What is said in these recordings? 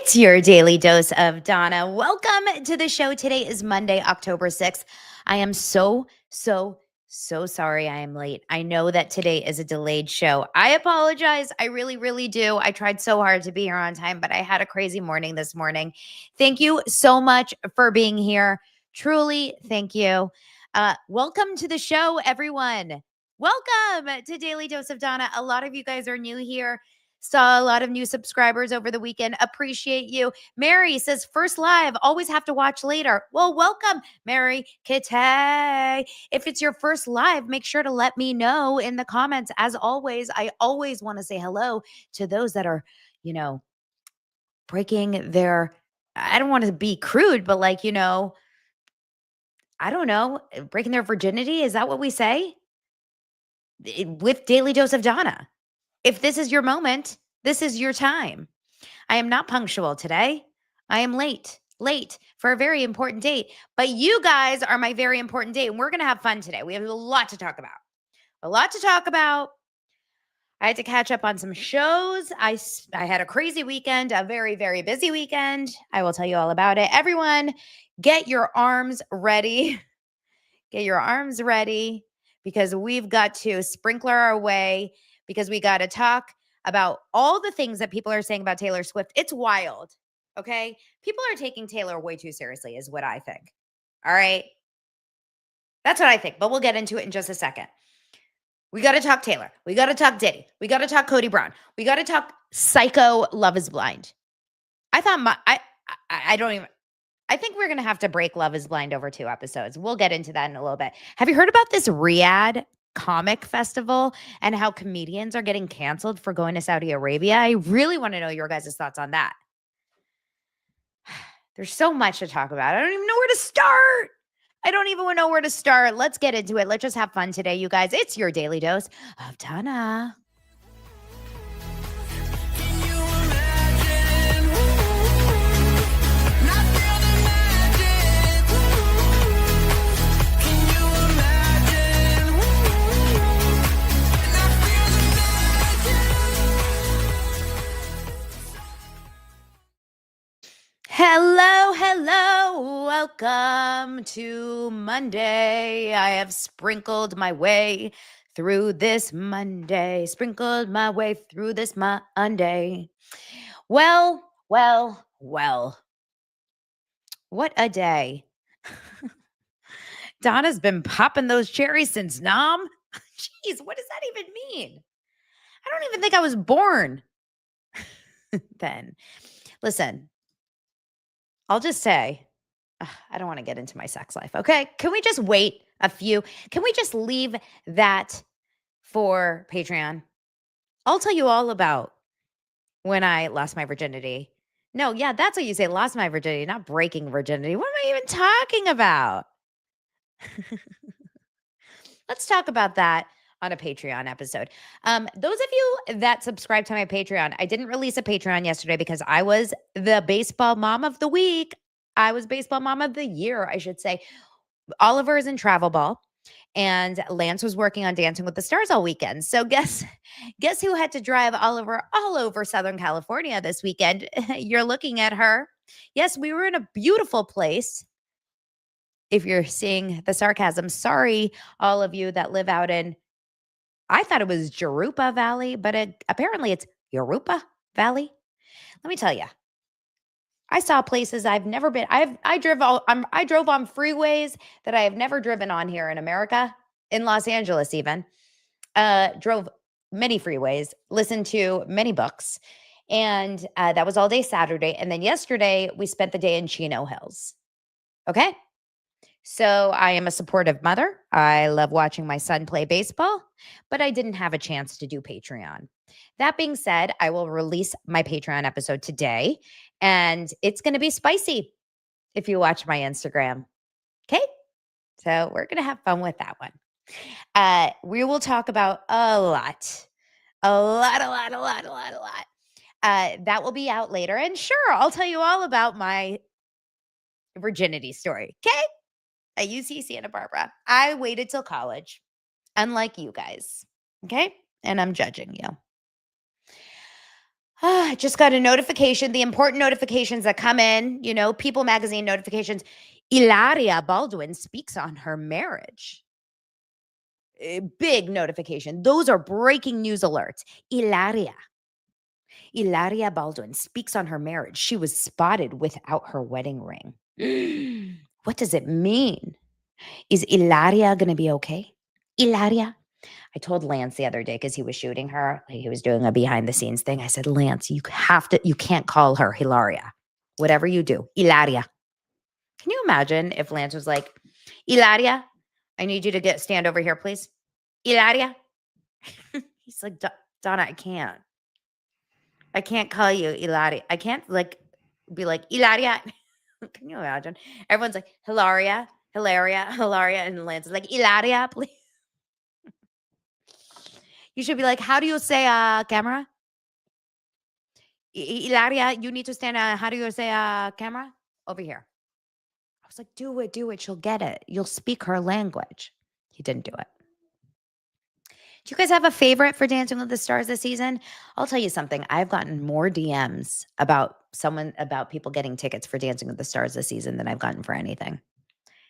It's your daily dose of Donna. Welcome to the show. Today is Monday, October 6th. I am so sorry I am late. I know that today is a delayed show. I apologize. I really do. I tried so hard to be here on time, but I had a crazy morning this morning. Thank you so much for being here. Truly, thank you. Welcome to the show, everyone. Welcome to Daily Dose of Donna. A lot of you guys are new here. Saw a lot of new subscribers over the weekend. Appreciate you. Mary says, first live, always have to watch later. Well, welcome, Mary Kitay. If it's your first live, make sure to let me know in the comments. As always, I always want to say hello to those that are, breaking their, I don't want to be crude, but I don't know, breaking their virginity. Is that what we say? With Daily Dose of Donna. If this is your moment, this is your time. I am not punctual today. I am late for a very important date. But you guys are my very important date, and we're going to have fun today. We have a lot to talk about. I had to catch up on some shows. I had a crazy weekend, a very busy weekend. I will tell you all about it. Everyone, get your arms ready. Get your arms ready because we've got to sprinkler our way because we got to talk about all the things that people are saying about Taylor Swift. It's wild, okay? People are taking Taylor way too seriously is what I think, all right? That's what I think, but we'll get into it in just a second. We got to talk Taylor. We got to talk Diddy. We got to talk Cody Brown. We got to talk Psycho Love is Blind. I thought I think we're going to have to break Love is Blind over 2 episodes. We'll get into that in a little bit. Have you heard about this Riyadh comic festival and how comedians are getting canceled for going to Saudi Arabia? I really want to know your guys' thoughts on that. There's so much to talk about. I don't even know where to start. Let's get into it. Let's just have fun today, you guys. It's your daily dose of Donna. Hello. Welcome to Monday. I have sprinkled my way through this Monday. Well. What a day. Donna's been popping those cherries since Nam. Jeez, what does that even mean? I don't even think I was born then. Listen, I'll just say, I don't want to get into my sex life, okay? Can we just wait can we just leave that for Patreon? I'll tell you all about when I lost my virginity. No, yeah, that's what you say, lost my virginity, not breaking virginity. What am I even talking about? Let's talk about that on a Patreon episode. Those of you that subscribe to my Patreon, I didn't release a Patreon yesterday because I was the baseball mom of the week. I was baseball mom of the year, I should say. Oliver is in travel ball and Lance was working on Dancing with the Stars all weekend. So guess who had to drive Oliver all over Southern California this weekend? You're looking at her. Yes, we were in a beautiful place. If you're seeing the sarcasm, sorry, all of you that live out in, I thought it was Jurupa Valley, but apparently it's Yorupa Valley. Let me tell you, I saw places I've never been. I drove on freeways that I have never driven on here in America, in Los Angeles even. Drove many freeways, listened to many books, and that was all day Saturday. And then yesterday we spent the day in Chino Hills. Okay. So I am a supportive mother. I love watching my son play baseball, but I didn't have a chance to do Patreon. That being said, I will release my Patreon episode today, and it's going to be spicy if you watch my Instagram. Okay? So we're going to have fun with that one. We will talk about a lot. That will be out later. And sure, I'll tell you all about my virginity story. Okay? At UC Santa Barbara. I waited till college, unlike you guys. Okay? And I'm judging you. I just got a notification, the important notifications that come in, People Magazine notifications. Ilaria Baldwin speaks on her marriage. Big notification. Those are breaking news alerts. Ilaria Baldwin speaks on her marriage. She was spotted without her wedding ring. What does it mean? Is Ilaria going to be okay? Ilaria? I told Lance the other day because he was shooting her. Like he was doing a behind the scenes thing. I said, Lance, you can't call her Hilaria. Whatever you do, Ilaria. Can you imagine if Lance was like, Ilaria, I need you to stand over here, please. Ilaria. He's like, Donna, I can't. I can't call you Ilaria. I can't be like, Ilaria. Can you imagine? Everyone's like, Hilaria, and Lance is like, Ilaria, please. You should be like, how do you say camera? Ilaria, you need to stand. How do you say camera? Over here. I was like, do it. She'll get it. You'll speak her language. He didn't do it. Do you guys have a favorite for Dancing with the Stars this season? I'll tell you something. I've gotten more DMs about people getting tickets for Dancing with the Stars this season than I've gotten for anything.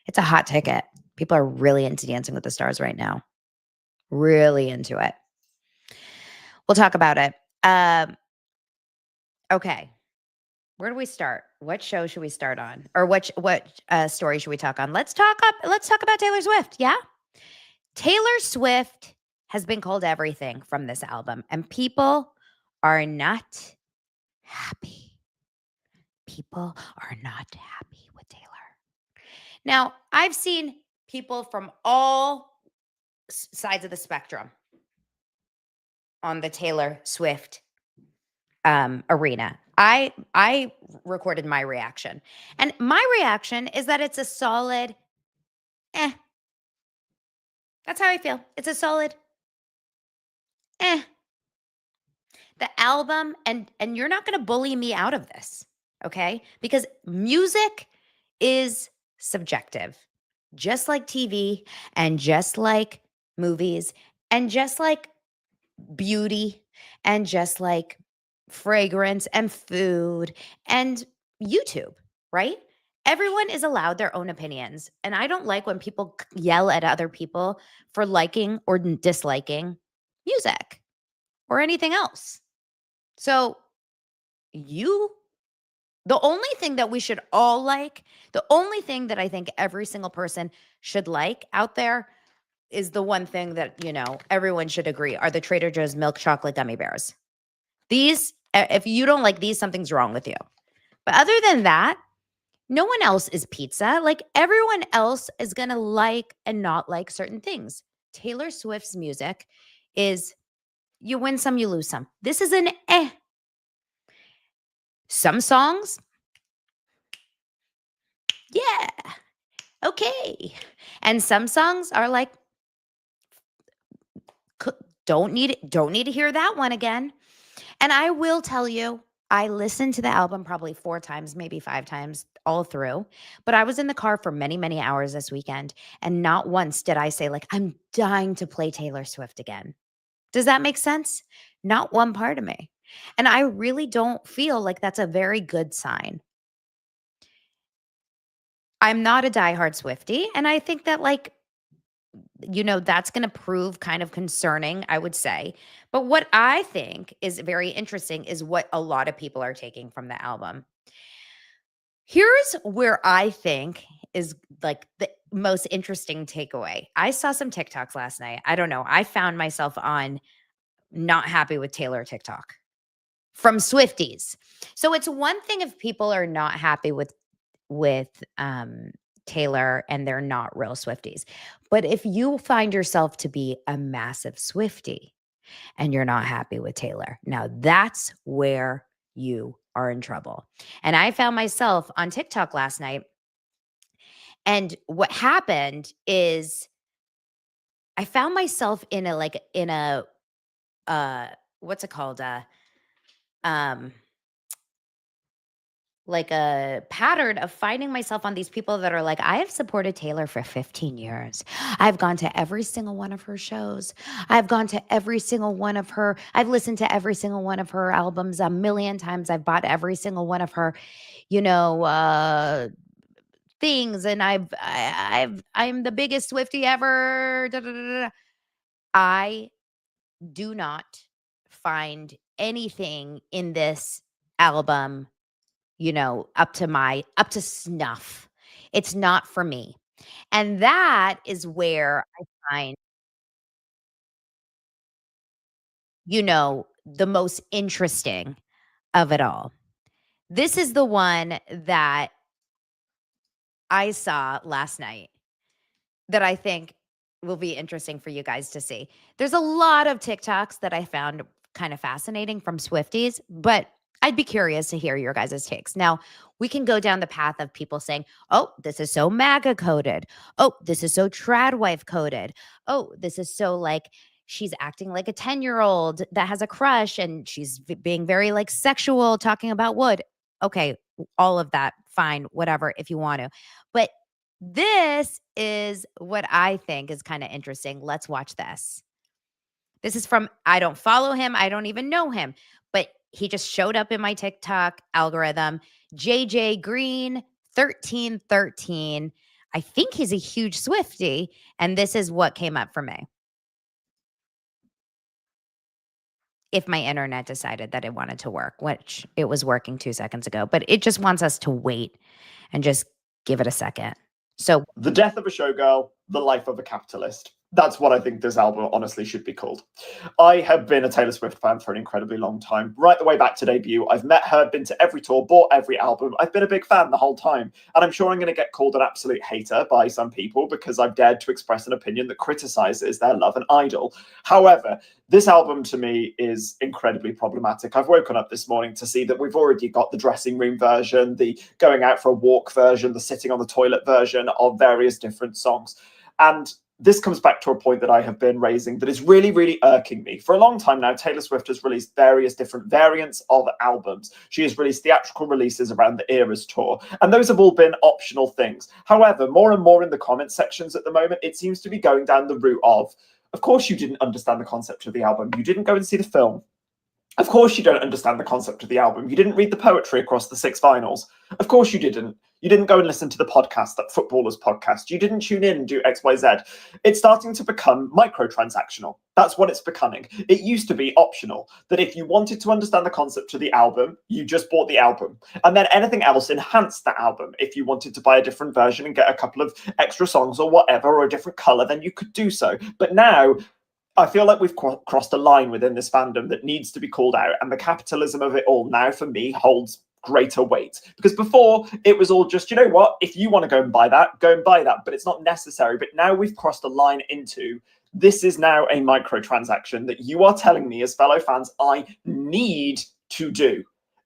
It's a hot ticket. People are really into Dancing with the Stars right now. Really into it. We'll talk about it. Okay. Where do we start? What show should we start on? Or what story should we talk on? Let's talk about Taylor Swift. Yeah. Taylor Swift has been called everything from this album, and people are not happy. People are not happy with Taylor. Now, I've seen people from all sides of the spectrum on the Taylor Swift arena. I recorded my reaction, and my reaction is that it's a solid That's how I feel. It's a solid The album, and you're not going to bully me out of this, okay? Because music is subjective, just like TV and just like movies and just like beauty and just like fragrance and food and YouTube, right? Everyone is allowed their own opinions. And I don't like when people yell at other people for liking or disliking music or anything else. So the only thing that we should all like, the only thing that I think every single person should like out there is the one thing that, everyone should agree are the Trader Joe's milk chocolate gummy bears. These, if you don't like these, something's wrong with you. But other than that, no one else is pizza. Like everyone else is going to like and not like certain things. Taylor Swift's music is you win some, you lose some. This is an Some songs, yeah, okay. And some songs are like, don't need to hear that one again. And I will tell you, I listened to the album probably 4 times, maybe 5 times all through, but I was in the car for many, many hours this weekend, and not once did I say like, I'm dying to play Taylor Swift again. Does that make sense? Not one part of me. And I really don't feel like that's a very good sign. I'm not a diehard Swiftie, and I think that that's going to prove kind of concerning, I would say. But what I think is very interesting is what a lot of people are taking from the album. Here's where I think is like the most interesting takeaway. I saw some TikToks last night. I don't know. I found myself on not happy with Taylor TikTok from Swifties. So it's one thing if people are not happy with Taylor and they're not real Swifties. But if you find yourself to be a massive Swiftie and you're not happy with Taylor, now that's where you are in trouble. And I found myself on TikTok last night. And what happened is I found myself in a what's it called? like a pattern of finding myself on these people that are like, I have supported Taylor for 15 years. I've gone to every single one of her shows. I've gone to every single one of her, I've listened to every single one of her albums a million times. I've bought every single one of her, you know, things. And I'm the biggest Swiftie ever. Da, da, da, da. I do not find anything in this album, up to snuff. It's not for me. And that is where I find, the most interesting of it all. This is the one that I saw last night that I think will be interesting for you guys to see. There's a lot of TikToks that I found kind of fascinating from Swifties, but I'd be curious to hear your guys' takes. Now, we can go down the path of people saying, oh, this is so MAGA coded. Oh, this is so trad wife coded. Oh, this is so like she's acting like a 10-year-old that has a crush and she's being very like sexual, talking about wood. Okay, all of that, fine, whatever, if you want to. But this is what I think is kinda interesting. Let's watch this. This is from I don't follow him, I don't even know him, but he just showed up in my TikTok algorithm. JJ Green 1313. I think he's a huge Swiftie, and this is what came up for me. If my internet decided that it wanted to work, which it was working 2 seconds ago, but it just wants us to wait and just give it a second. So The Death of a Showgirl, The Life of a Capitalist. That's what I think this album honestly should be called. I have been a Taylor Swift fan for an incredibly long time, right the way back to debut. I've met her, been to every tour, bought every album. I've been a big fan the whole time. And I'm sure I'm going to get called an absolute hater by some people because I've dared to express an opinion that criticizes their love and idol. However, this album to me is incredibly problematic. I've woken up this morning to see that we've already got the dressing room version, the going out for a walk version, the sitting on the toilet version of various different songs. And this comes back to a point that I have been raising that is really, really irking me. For a long time now, Taylor Swift has released various different variants of albums. She has released theatrical releases around the Eras tour, and those have all been optional things. However, more and more in the comment sections at the moment, it seems to be going down the route of course you didn't understand the concept of the album. You didn't go and see the film. Of course you don't understand the concept of the album. You didn't read the poetry across the 6 vinyls. Of course you didn't. You didn't go and listen to the podcast, that Footballers podcast. You didn't tune in and do XYZ. It's starting to become microtransactional. That's what it's becoming. It used to be optional, that if you wanted to understand the concept of the album, you just bought the album. And then anything else enhanced that album. If you wanted to buy a different version and get a couple of extra songs or whatever, or a different color, then you could do so. But now I feel like we've crossed a line within this fandom that needs to be called out, and the capitalism of it all now, for me, holds greater weight. Because before, it was all just, you know what, if you want to go and buy that, go and buy that, but it's not necessary. But now we've crossed a line into, this is now a microtransaction that you are telling me as fellow fans I need to do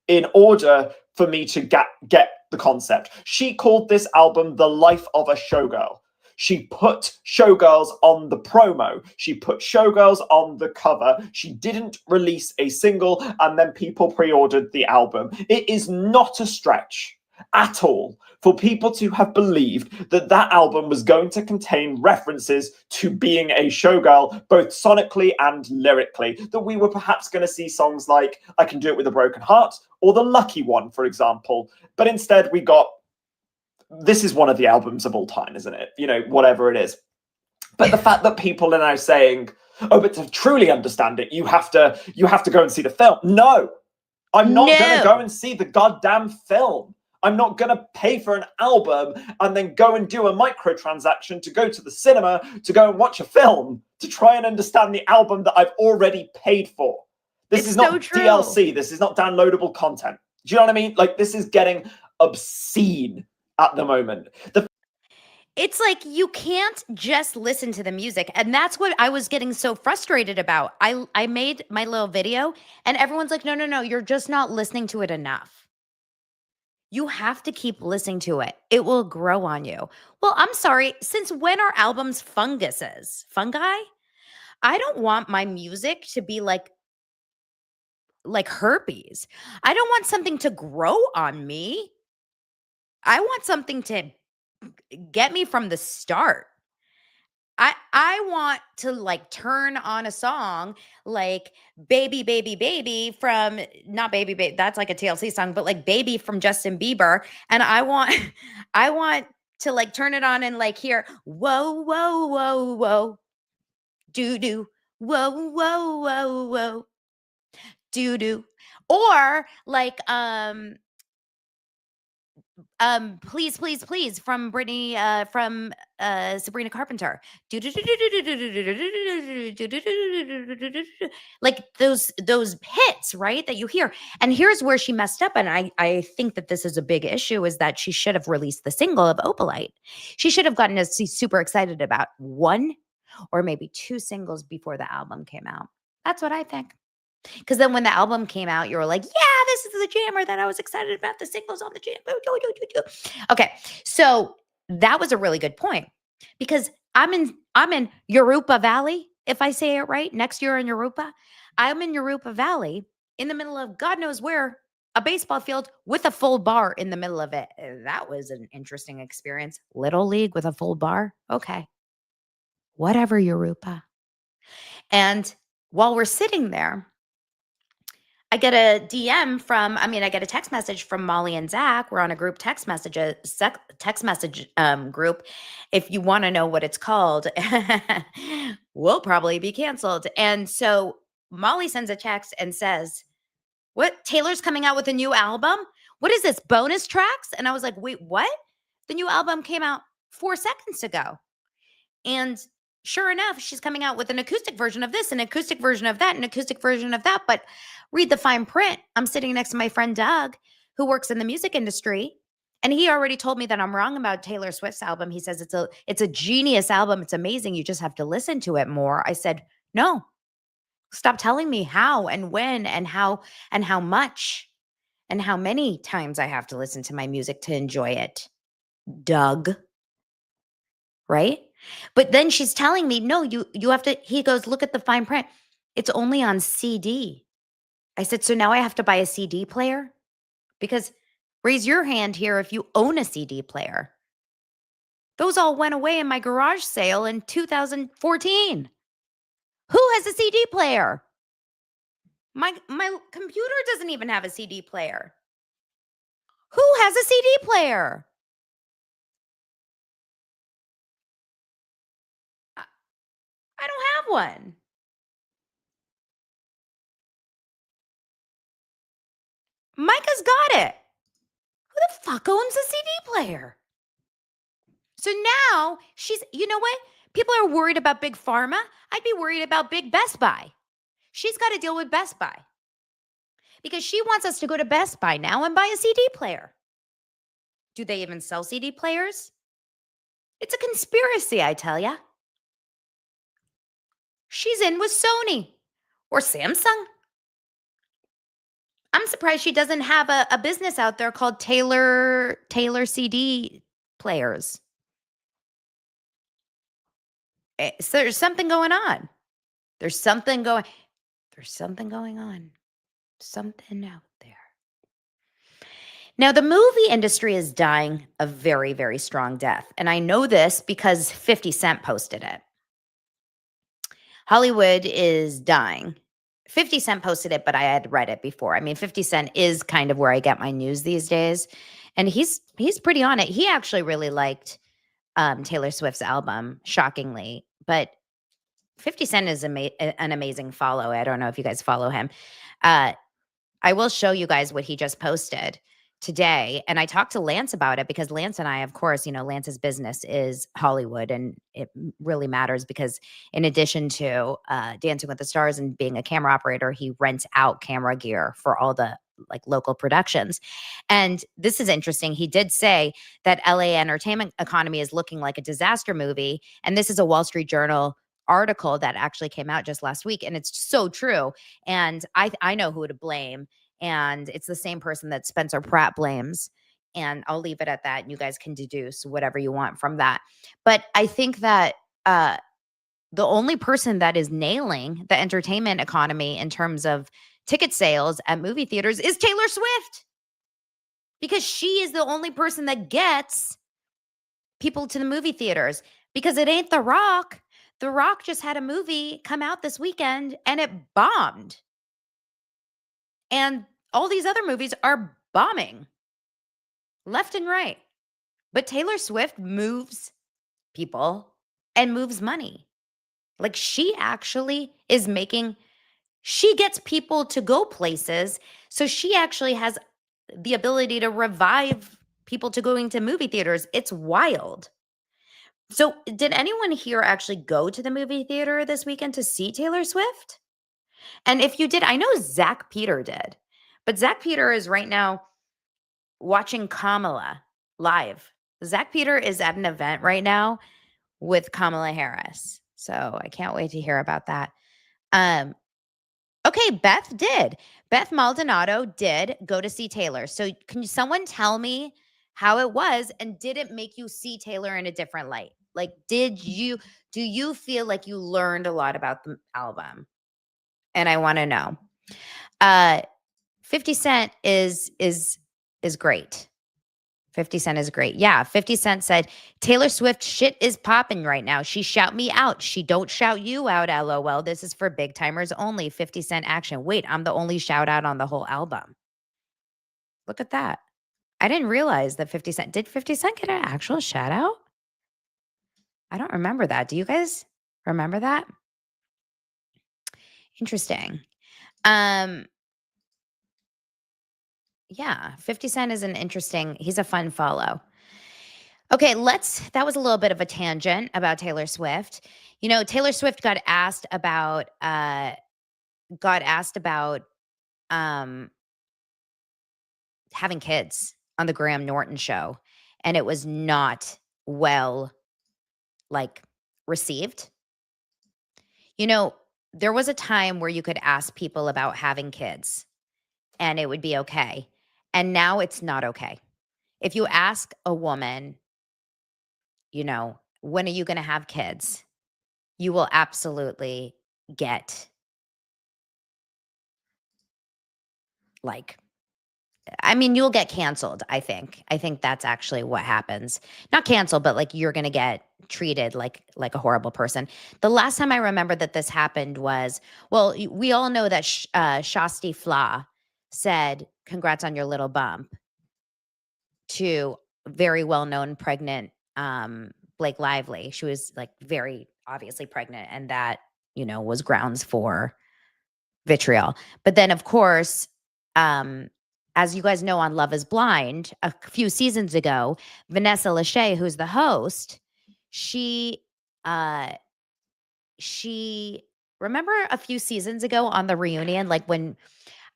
in order for me to get the concept. She called this album The Life of a Showgirl. She put Showgirls on the promo. She put Showgirls on the cover. She didn't release a single, and then people pre-ordered the album. It is not a stretch at all for people to have believed that that album was going to contain references to being a showgirl, both sonically and lyrically, that we were perhaps going to see songs like I Can Do It With a Broken Heart or The Lucky One, for example. But instead we got, this is one of the albums of all time, isn't it? You know, whatever it is. But the fact that people are now saying, oh, but to truly understand it, you have to go and see the film. No, I'm not going to go and see the goddamn film. I'm not going to pay for an album and then go and do a microtransaction to go to the cinema to go and watch a film to try and understand the album that I've already paid for. This is not DLC. This is not downloadable content. Do you know what I mean? Like, this is getting obscene at the moment. It's like you can't just listen to the music. And that's what I was getting so frustrated about. I made my little video and everyone's like, no, you're just not listening to it enough. You have to keep listening to it. It will grow on you. Well, I'm sorry. Since when are albums funguses? Fungi? I don't want my music to be like like herpes. I don't want something to grow on me. I want something to get me from the start. I want to like turn on a song like Baby Baby Baby from not Baby Baby, that's like a TLC song, but like Baby from Justin Bieber, and I want I want to like turn it on and like hear whoa whoa whoa whoa doo doo whoa whoa whoa whoa doo doo, or like please, please, please from Brittany, from Sabrina Carpenter. Like those hits, right? That you hear. And here's where she messed up. And I think that this is a big issue is that she should have released the single of Opalite. She should have gotten us super excited about one or maybe two singles before the album came out. That's what I think. Because then when the album came out, you were like, yeah, this is the jammer that I was excited about. The singles on the jam. Okay. So that was a really good point because I'm in Yoruba Valley, if I say it right. Next year in Yoruba. I'm in Yoruba Valley in the middle of God knows where, a baseball field with a full bar in the middle of it. That was an interesting experience. Little league with a full bar. Okay. Whatever, Yoruba. And while we're sitting there, I get a I get a text message from Molly and Zach. We're on a group text message group. If you want to know what it's called, we'll probably be canceled. And so Molly sends a text and says, what? Taylor's coming out with a new album? What is this, bonus tracks? And I was like, wait, what? The new album came out 4 seconds ago. And sure enough, she's coming out with an acoustic version of this, an acoustic version of that, an acoustic version of that. But read the fine print. I'm sitting next to my friend Doug, who works in the music industry. And he already told me that I'm wrong about Taylor Swift's album. He says it's a genius album. It's amazing. You just have to listen to it more. I said, no, stop telling me how and when and how much and how many times I have to listen to my music to enjoy it. Doug. Right? But then she's telling me, no, you have to, he goes, look at the fine print. It's only on CD. I said, so now I have to buy a CD player? Because raise your hand here if you own a CD player. Those all went away in my garage sale in 2014. Who has a CD player? My computer doesn't even have a CD player. Who has a CD player? I don't have one. Micah's got it. Who the fuck owns a CD player? So now she's, you know what? People are worried about Big Pharma. I'd be worried about Big Best Buy. She's got to deal with Best Buy because she wants us to go to Best Buy now and buy a CD player. Do they even sell CD players? It's a conspiracy, I tell ya. She's in with Sony or Samsung. I'm surprised she doesn't have a business out there called Taylor CD players. So there's something going on. There's something going on. Something out there. Now, the movie industry is dying a very, very strong death. And I know this because 50 Cent posted it. Hollywood is dying. 50 Cent posted it, but I had read it before. I mean, 50 Cent is kind of where I get my news these days. And he's pretty on it. He actually really liked Taylor Swift's album, shockingly. But 50 Cent is an amazing follow. I don't know if you guys follow him. I will show you guys what he just posted today. And I talked to Lance about it because Lance and I, of course, Lance's business is Hollywood, and it really matters because in addition to Dancing with the Stars and being a camera operator, he rents out camera gear for all the like local productions. And this is interesting. He did say that LA entertainment economy is looking like a disaster movie. And this is a Wall Street Journal article that actually came out just last week. And it's so true. And I know who to blame. And it's the same person that Spencer Pratt blames. And I'll leave it at that. And you guys can deduce whatever you want from that. But I think that the only person that is nailing the entertainment economy in terms of ticket sales at movie theaters is Taylor Swift, because she is the only person that gets people to the movie theaters, because it ain't The Rock. The Rock just had a movie come out this weekend and it bombed. And all these other movies are bombing left and right. But Taylor Swift moves people and moves money. Like, she actually is making, she gets people to go places. So she actually has the ability to revive people to going to movie theaters. It's wild. So did anyone here actually go to the movie theater this weekend to see Taylor Swift? And if you did, I know Zach Peter did. But Zach Peter is right now watching Kamala live. Zach Peter is at an event right now with Kamala Harris. So I can't wait to hear about that. Okay, Beth did. Beth Maldonado did go to see Taylor. So can someone tell me how it was, and did it make you see Taylor in a different light? Like, do you feel like you learned a lot about the album? And I want to know. 50 Cent is great. 50 Cent is great. Yeah, 50 Cent said, Taylor Swift shit is popping right now. She shout me out. She don't shout you out, LOL. This is for big timers only. 50 Cent action. Wait, I'm the only shout out on the whole album. Look at that. I didn't realize that 50 Cent, did 50 Cent get an actual shout out? I don't remember that. Do you guys remember that? Interesting. Yeah, 50 Cent is he's a fun follow. Okay, that was a little bit of a tangent about Taylor Swift. You know, Taylor Swift got asked about having kids on the Graham Norton show, and it was not well received. You know, there was a time where you could ask people about having kids and it would be okay. And now it's not okay. If you ask a woman, you know, when are you going to have kids? You will absolutely get you'll get canceled, I think. I think that's actually what happens. Not canceled, but you're going to get treated like a horrible person. The last time I remember that this happened was, well, we all know that Shasti Fla said, congrats on your little bump, to very well-known pregnant Blake Lively. She was very obviously pregnant, and that, was grounds for vitriol. But then, of course, as you guys know, on Love is Blind, a few seasons ago, Vanessa Lachey, who's the host, she remember a few seasons ago on the reunion, when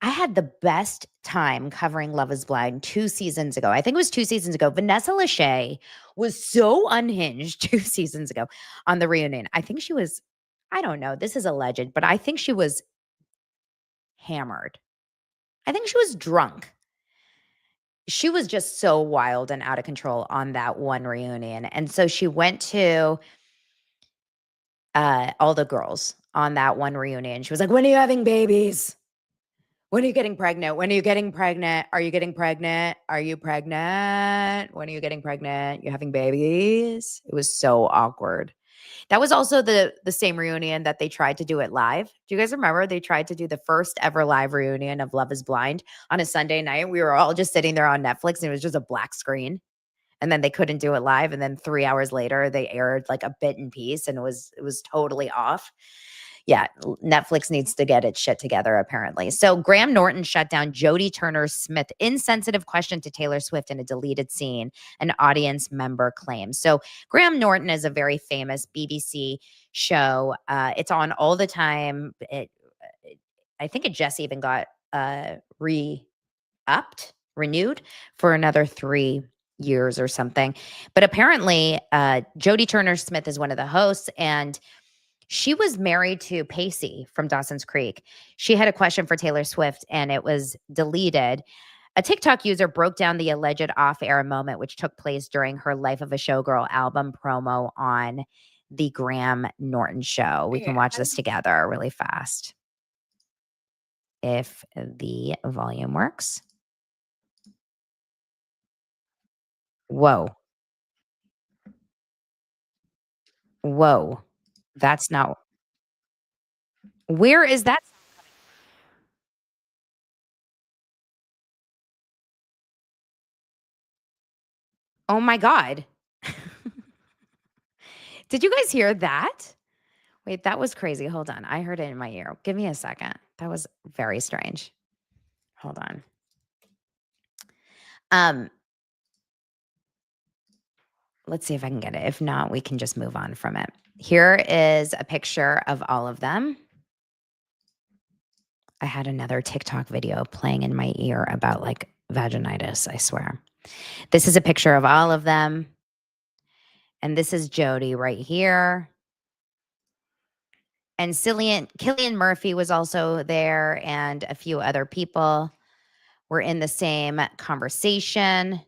I had the best time covering Love is Blind 2 seasons ago. I think it was 2 seasons ago. Vanessa Lachey was so unhinged 2 seasons ago on the reunion. I think she was, I don't know, this is alleged, but I think she was hammered. I think she was drunk. She was just so wild and out of control on that one reunion. And so she went to all the girls on that one reunion. She was like, when are you having babies? When are you getting pregnant? When are you getting pregnant? Are you getting pregnant? Are you pregnant? When are you getting pregnant? You having babies? It was so awkward. That was also the same reunion that they tried to do it live. Do you guys remember they tried to do the first ever live reunion of Love is Blind on a Sunday night? We were all just sitting there on Netflix and it was just a black screen. And then they couldn't do it live. And then 3 hours later, they aired a bit in piece and it was totally off. Yeah, Netflix needs to get its shit together, apparently. So Graham Norton shut down Jodie Turner-Smith insensitive question to Taylor Swift in a deleted scene, an audience member claims. So Graham Norton is a very famous BBC show. It's on all the time. I think it just even got renewed for another 3 years or something. But apparently, Jodie Turner-Smith is one of the hosts, and she was married to Pacey from Dawson's Creek. She had a question for Taylor Swift and it was deleted. A TikTok user broke down the alleged off-air moment, which took place during her Life of a Showgirl album promo on the Graham Norton show. We can watch this together really fast. if the volume works. Whoa. Whoa. That's not where is that? Oh my god. Did you guys hear that? Wait, that was crazy. Hold on. I heard it in my ear. Give me a second. That was very strange. Hold on. Um, let's see if I can get it. If not, we can just move on from it. Here is a picture of all of them. I had another TikTok video playing in my ear about like vaginitis, I swear. This is a picture of all of them. And this is Jody right here. And Killian Murphy was also there, and a few other people were in the same conversation.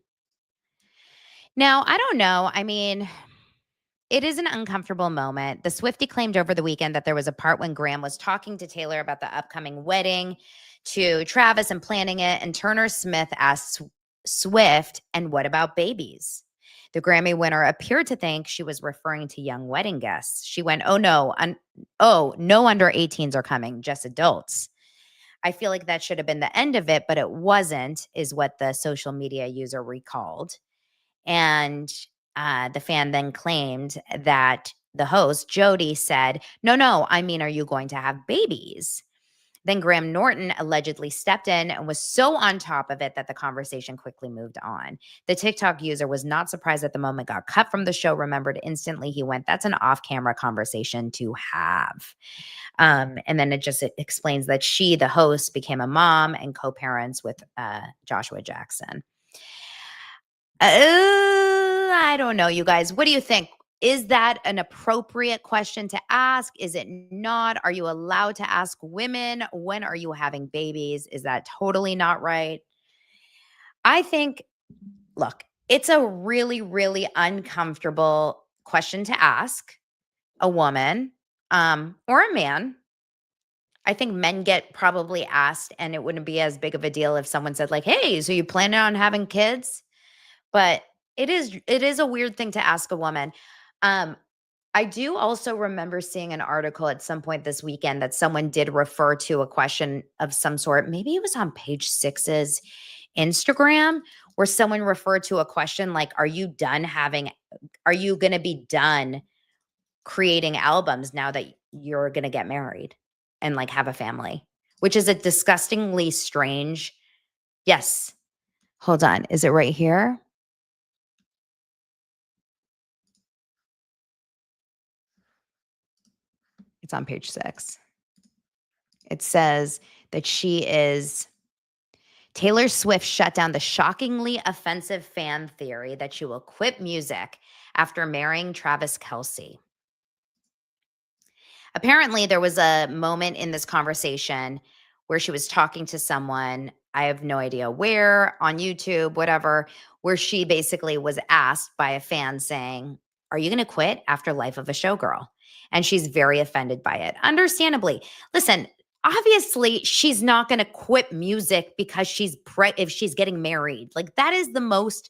Now, I don't know. I mean, it is an uncomfortable moment. The Swiftie claimed over the weekend that there was a part when Graham was talking to Taylor about the upcoming wedding to Travis and planning it, and Turner Smith asked Swift, "And what about babies?" The Grammy winner appeared to think she was referring to young wedding guests. She went, "Oh no, no under 18s are coming, just adults." I feel like that should have been the end of it, but it wasn't, is what the social media user recalled. And the fan then claimed that the host, Jody, said, "No, no, I mean, are you going to have babies?" Then Graham Norton allegedly stepped in and was so on top of it that the conversation quickly moved on. The TikTok user was not surprised that the moment got cut from the show, remembered instantly. He went, "That's an off-camera conversation to have." And then it explains that she, the host, became a mom and co-parents with Joshua Jackson. I don't know, you guys. What do you think? Is that an appropriate question to ask? Is it not? Are you allowed to ask women, when are you having babies? Is that totally not right? I think, look, it's a really, really uncomfortable question to ask a woman or a man. I think men get probably asked, and it wouldn't be as big of a deal if someone said, like, "Hey, so you planning on having kids?" But it is a weird thing to ask a woman. Um, I do also remember seeing an article at some point this weekend that someone did refer to a question of some sort. Maybe it was on page six's Instagram, where someone referred to a question like, are you going to be done creating albums now that you're going to get married and like have a family? Which is a disgustingly strange. Yes. Hold on. Is it right here? It's on page 6. It says that Taylor Swift shut down the shockingly offensive fan theory that she will quit music after marrying Travis Kelce. Apparently, there was a moment in this conversation where she was talking to someone, I have no idea where, on YouTube, whatever, where she basically was asked by a fan saying, "Are you going to quit after Life of a Showgirl?" And she's very offended by it. Understandably. Listen, obviously, she's not going to quit music because if she's getting married. Like, that is the most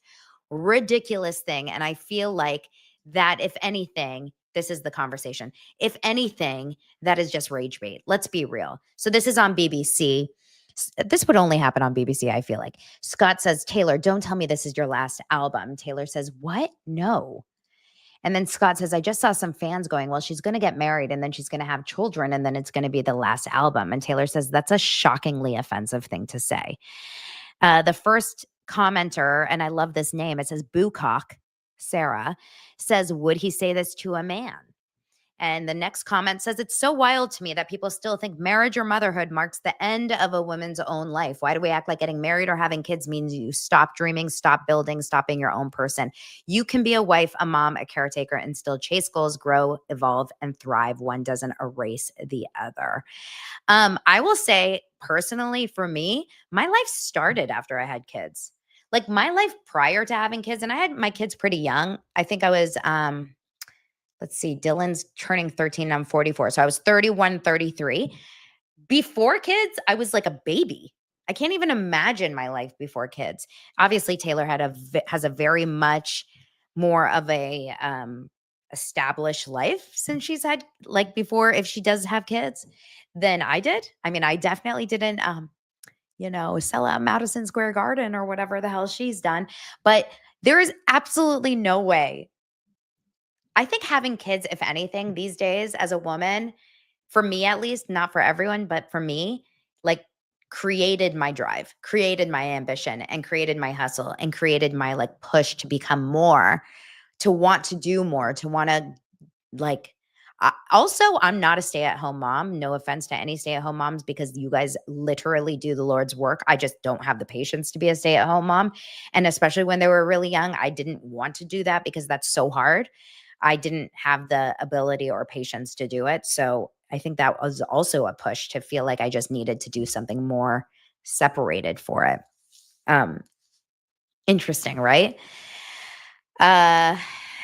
ridiculous thing. And I feel like that, if anything, this is the conversation. If anything, that is just rage bait. Let's be real. So this is on BBC. This would only happen on BBC, I feel like. Scott says, "Taylor, don't tell me this is your last album." Taylor says, "What? No." And then Scott says, "I just saw some fans going, well, she's going to get married and then she's going to have children and then it's going to be the last album." And Taylor says, "That's a shockingly offensive thing to say." The first commenter, and I love this name, it says Boocock, Sarah, says, "Would he say this to a man?" And the next comment says, "It's so wild to me that people still think marriage or motherhood marks the end of a woman's own life. Why do we act like getting married or having kids means you stop dreaming, stop building, stop being your own person? You can be a wife, a mom, a caretaker, and still chase goals, grow, evolve, and thrive. One doesn't erase the other." I will say, personally, for me, my life started after I had kids. Like, my life prior to having kids, and I had my kids pretty young. I think I was let's see, Dylan's turning 13, I'm 44. So I was 31, 33. before kids, I was like a baby. I can't even imagine my life before kids. Obviously, Taylor has a very much more of a established life since she's had like before, if she does have kids, than I did. I mean, I definitely didn't sell out Madison Square Garden or whatever the hell she's done. But there is absolutely no way. I think having kids, if anything, these days as a woman, for me at least, not for everyone, but for me, like created my drive, created my ambition, and created my hustle, and created my like push to become more, to want to do more, to want to like also, I'm not a stay-at-home mom. No offense to any stay-at-home moms, because you guys literally do the Lord's work. I just don't have the patience to be a stay-at-home mom. And especially when they were really young, I didn't want to do that because that's so hard. I didn't have the ability or patience to do it. So I think that was also a push to feel like I just needed to do something more separated for it. Interesting, right?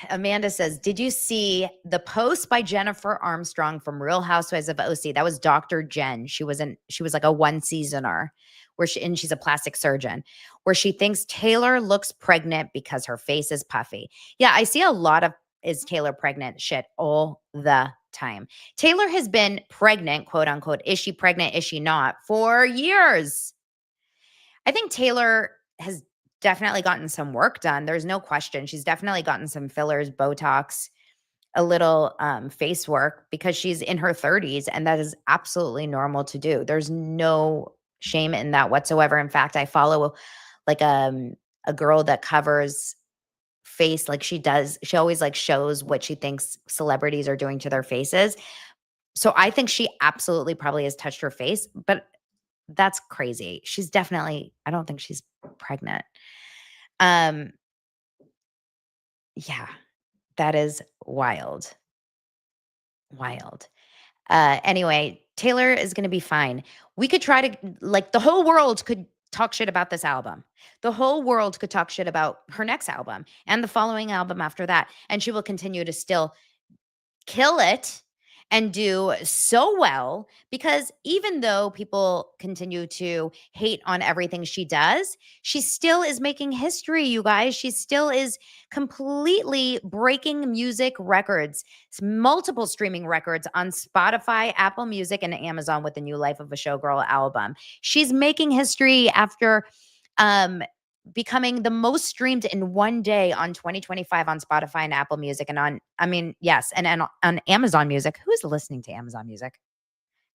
Amanda says, did you see the post by Jennifer Armstrong from Real Housewives of OC? That was Dr. Jen. She was like a one seasoner and she's a plastic surgeon, where she thinks Taylor looks pregnant because her face is puffy. Yeah, I see a lot of is Taylor pregnant shit all the time. Taylor has been pregnant, quote unquote. Is she pregnant? Is she not? For years. I think Taylor has definitely gotten some work done. There's no question. She's definitely gotten some fillers, Botox, a little face work, because she's in her 30s, and that is absolutely normal to do. There's no shame in that whatsoever. In fact, I follow like a girl that covers face like she does. She always like shows what she thinks celebrities are doing to their faces. So I think she absolutely probably has touched her face, but that's crazy. I don't think she's pregnant. Um, yeah, that is wild. Wild. Anyway, Taylor is going to be fine. We could try to, like, the whole world could talk shit about this album. The whole world could talk shit about her next album and the following album after that. And she will continue to still kill it and do so well, because even though people continue to hate on everything she does, she still is making history, you guys. She still is completely breaking music records, multiple streaming records on Spotify, Apple Music, and Amazon with the new Life of a Showgirl album. She's making history after becoming the most streamed in one day on 2025 on Spotify and Apple Music, and on Amazon Music. Who's listening to Amazon Music?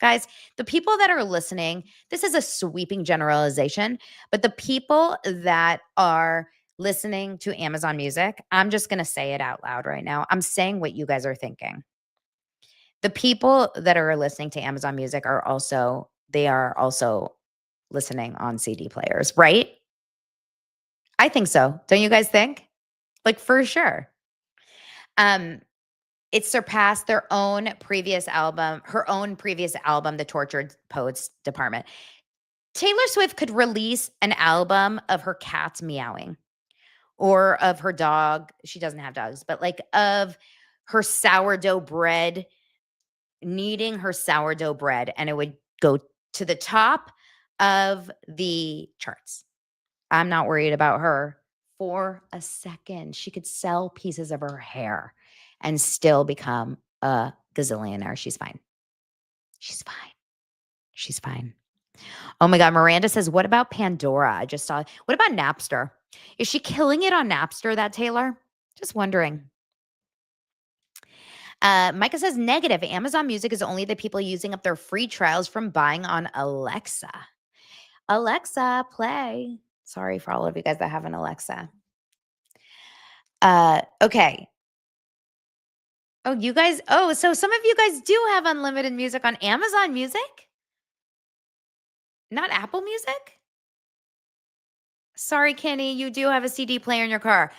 Guys, the people that are listening, this is a sweeping generalization, but the people that are listening to Amazon Music, I'm just going to say it out loud right now. I'm saying what you guys are thinking. The people that are listening to Amazon Music are also listening on CD players, right? I think so. Don't you guys think? Like, for sure. It surpassed her own previous album, The Tortured Poets Department. Taylor Swift could release an album of her cats meowing, or of her dog. She doesn't have dogs, but like of her sourdough bread, kneading her sourdough bread, and it would go to the top of the charts. I'm not worried about her for a second. She could sell pieces of her hair and still become a gazillionaire. She's fine. She's fine. She's fine. Oh my God. Miranda says, what about Pandora? I just saw. What about Napster? Is she killing it on Napster, that Taylor? Just wondering. Micah says, negative. Amazon Music is only the people using up their free trials from buying on Alexa. Alexa, play. Sorry for all of you guys that have an Alexa. Okay. So some of you guys do have unlimited music on Amazon Music? Not Apple Music? Sorry, Kenny, you do have a CD player in your car.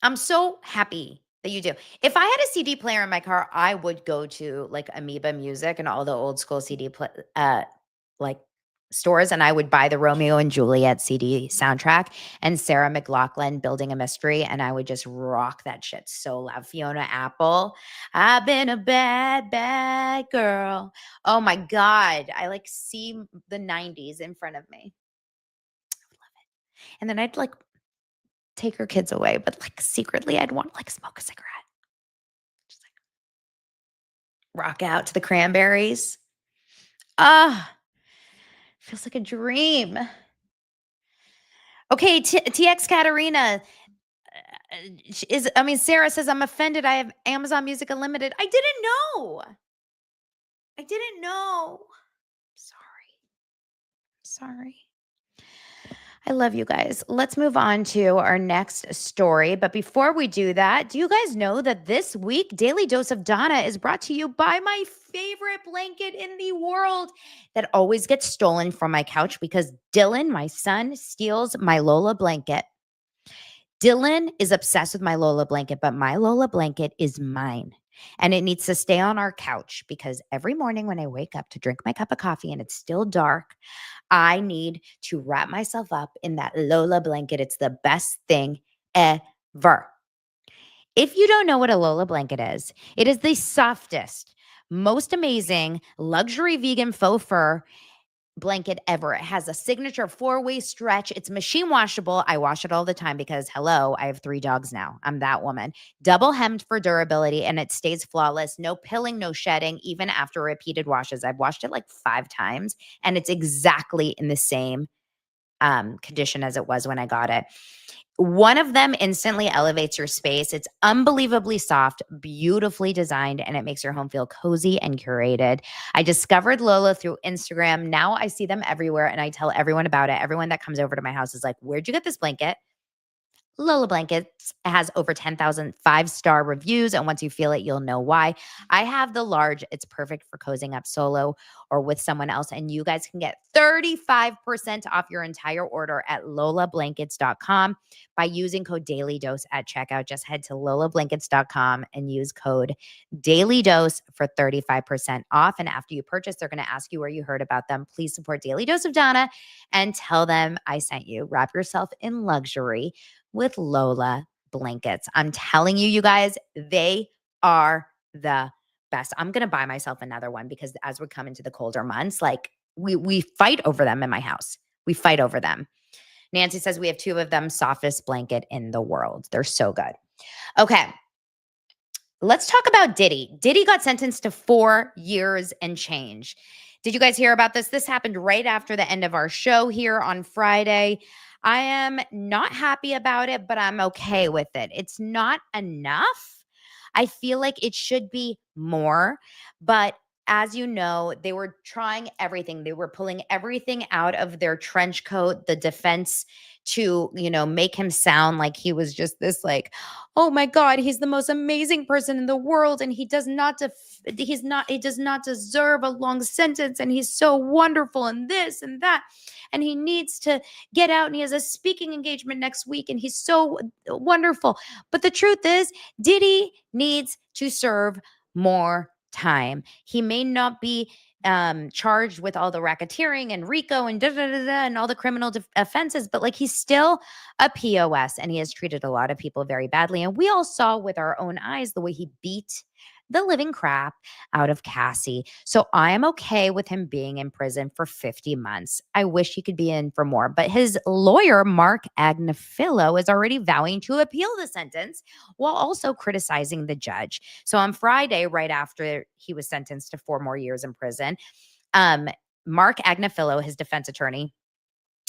I'm so happy that you do. If I had a CD player in my car, I would go to like Amoeba Music and all the old school CD like stores, and I would buy the Romeo and Juliet CD soundtrack and Sarah McLachlan Building a Mystery, and I would just rock that shit so loud. Fiona Apple, I've been a bad, bad girl. Oh my God. I like see the 90s in front of me. I love it. And then I'd like take her kids away, but like secretly I'd want to like smoke a cigarette. Just like rock out to the Cranberries. Ah, feels like a dream. Okay, TX Katarina Sarah says, I'm offended. I have Amazon Music Unlimited. I didn't know. I didn't know. Sorry. I love you guys. Let's move on to our next story. But before we do that, do you guys know that this week, Daily Dose of Donna is brought to you by my favorite blanket in the world that always gets stolen from my couch because Dylan, my son, steals my Lola blanket. Dylan is obsessed with my Lola blanket, but my Lola blanket is mine. And it needs to stay on our couch because every morning when I wake up to drink my cup of coffee and it's still dark, I need to wrap myself up in that Lola blanket. It's the best thing ever. If you don't know what a Lola blanket is, it is the softest, most amazing luxury vegan faux fur blanket ever. It has a signature 4-way stretch. It's machine washable. I wash it all the time because, hello, I have 3 dogs now. I'm that woman. Double hemmed for durability, and it stays flawless. No pilling, no shedding, even after repeated washes. I've washed it like 5 times, and it's exactly in the same condition as it was when I got it. One of them instantly elevates your space. It's unbelievably soft, beautifully designed, and it makes your home feel cozy and curated. I discovered Lola through Instagram. Now I see them everywhere and I tell everyone about it. Everyone that comes over to my house is like, where'd you get this blanket? Lola Blankets has over 10,000 5-star reviews, and once you feel it, you'll know why. I have the large. It's perfect for cozying up solo or with someone else, and you guys can get 35% off your entire order at lolablankets.com by using code DailyDose at checkout. Just head to lolablankets.com and use code DailyDose for 35% off, and after you purchase, they're going to ask you where you heard about them. Please support Daily Dose of Donna and tell them I sent you. Wrap yourself in luxury with Lola Blankets. I'm telling you, you guys, they are the best. I'm going to buy myself another one because as we come into the colder months, like we fight over them in my house. We fight over them. Nancy says we have 2 of them, softest blanket in the world. They're so good. Okay. Let's talk about Diddy. Diddy got sentenced to 4 years and change. Did you guys hear about this? This happened right after the end of our show here on Friday. I am not happy about it, but I'm okay with it. It's not enough. I feel like it should be more, but as you know, they were trying everything. They were pulling everything out of their trench coat, the defense to, make him sound like he was just this like, oh my God, he's the most amazing person in the world. And he does not deserve a long sentence. And he's so wonderful and this and that. And he needs to get out and he has a speaking engagement next week. And he's so wonderful. But the truth is, Diddy needs to serve more time. He may not be charged with all the racketeering and RICO and and all the criminal offenses, but like he's still a POS and he has treated a lot of people very badly. And we all saw with our own eyes the way he beat the living crap out of Cassie. So I am okay with him being in prison for 50 months. I wish he could be in for more, but his lawyer, Mark Agnifilo, is already vowing to appeal the sentence while also criticizing the judge. So on Friday, right after he was sentenced to 4 more years in prison, Mark Agnifilo, his defense attorney,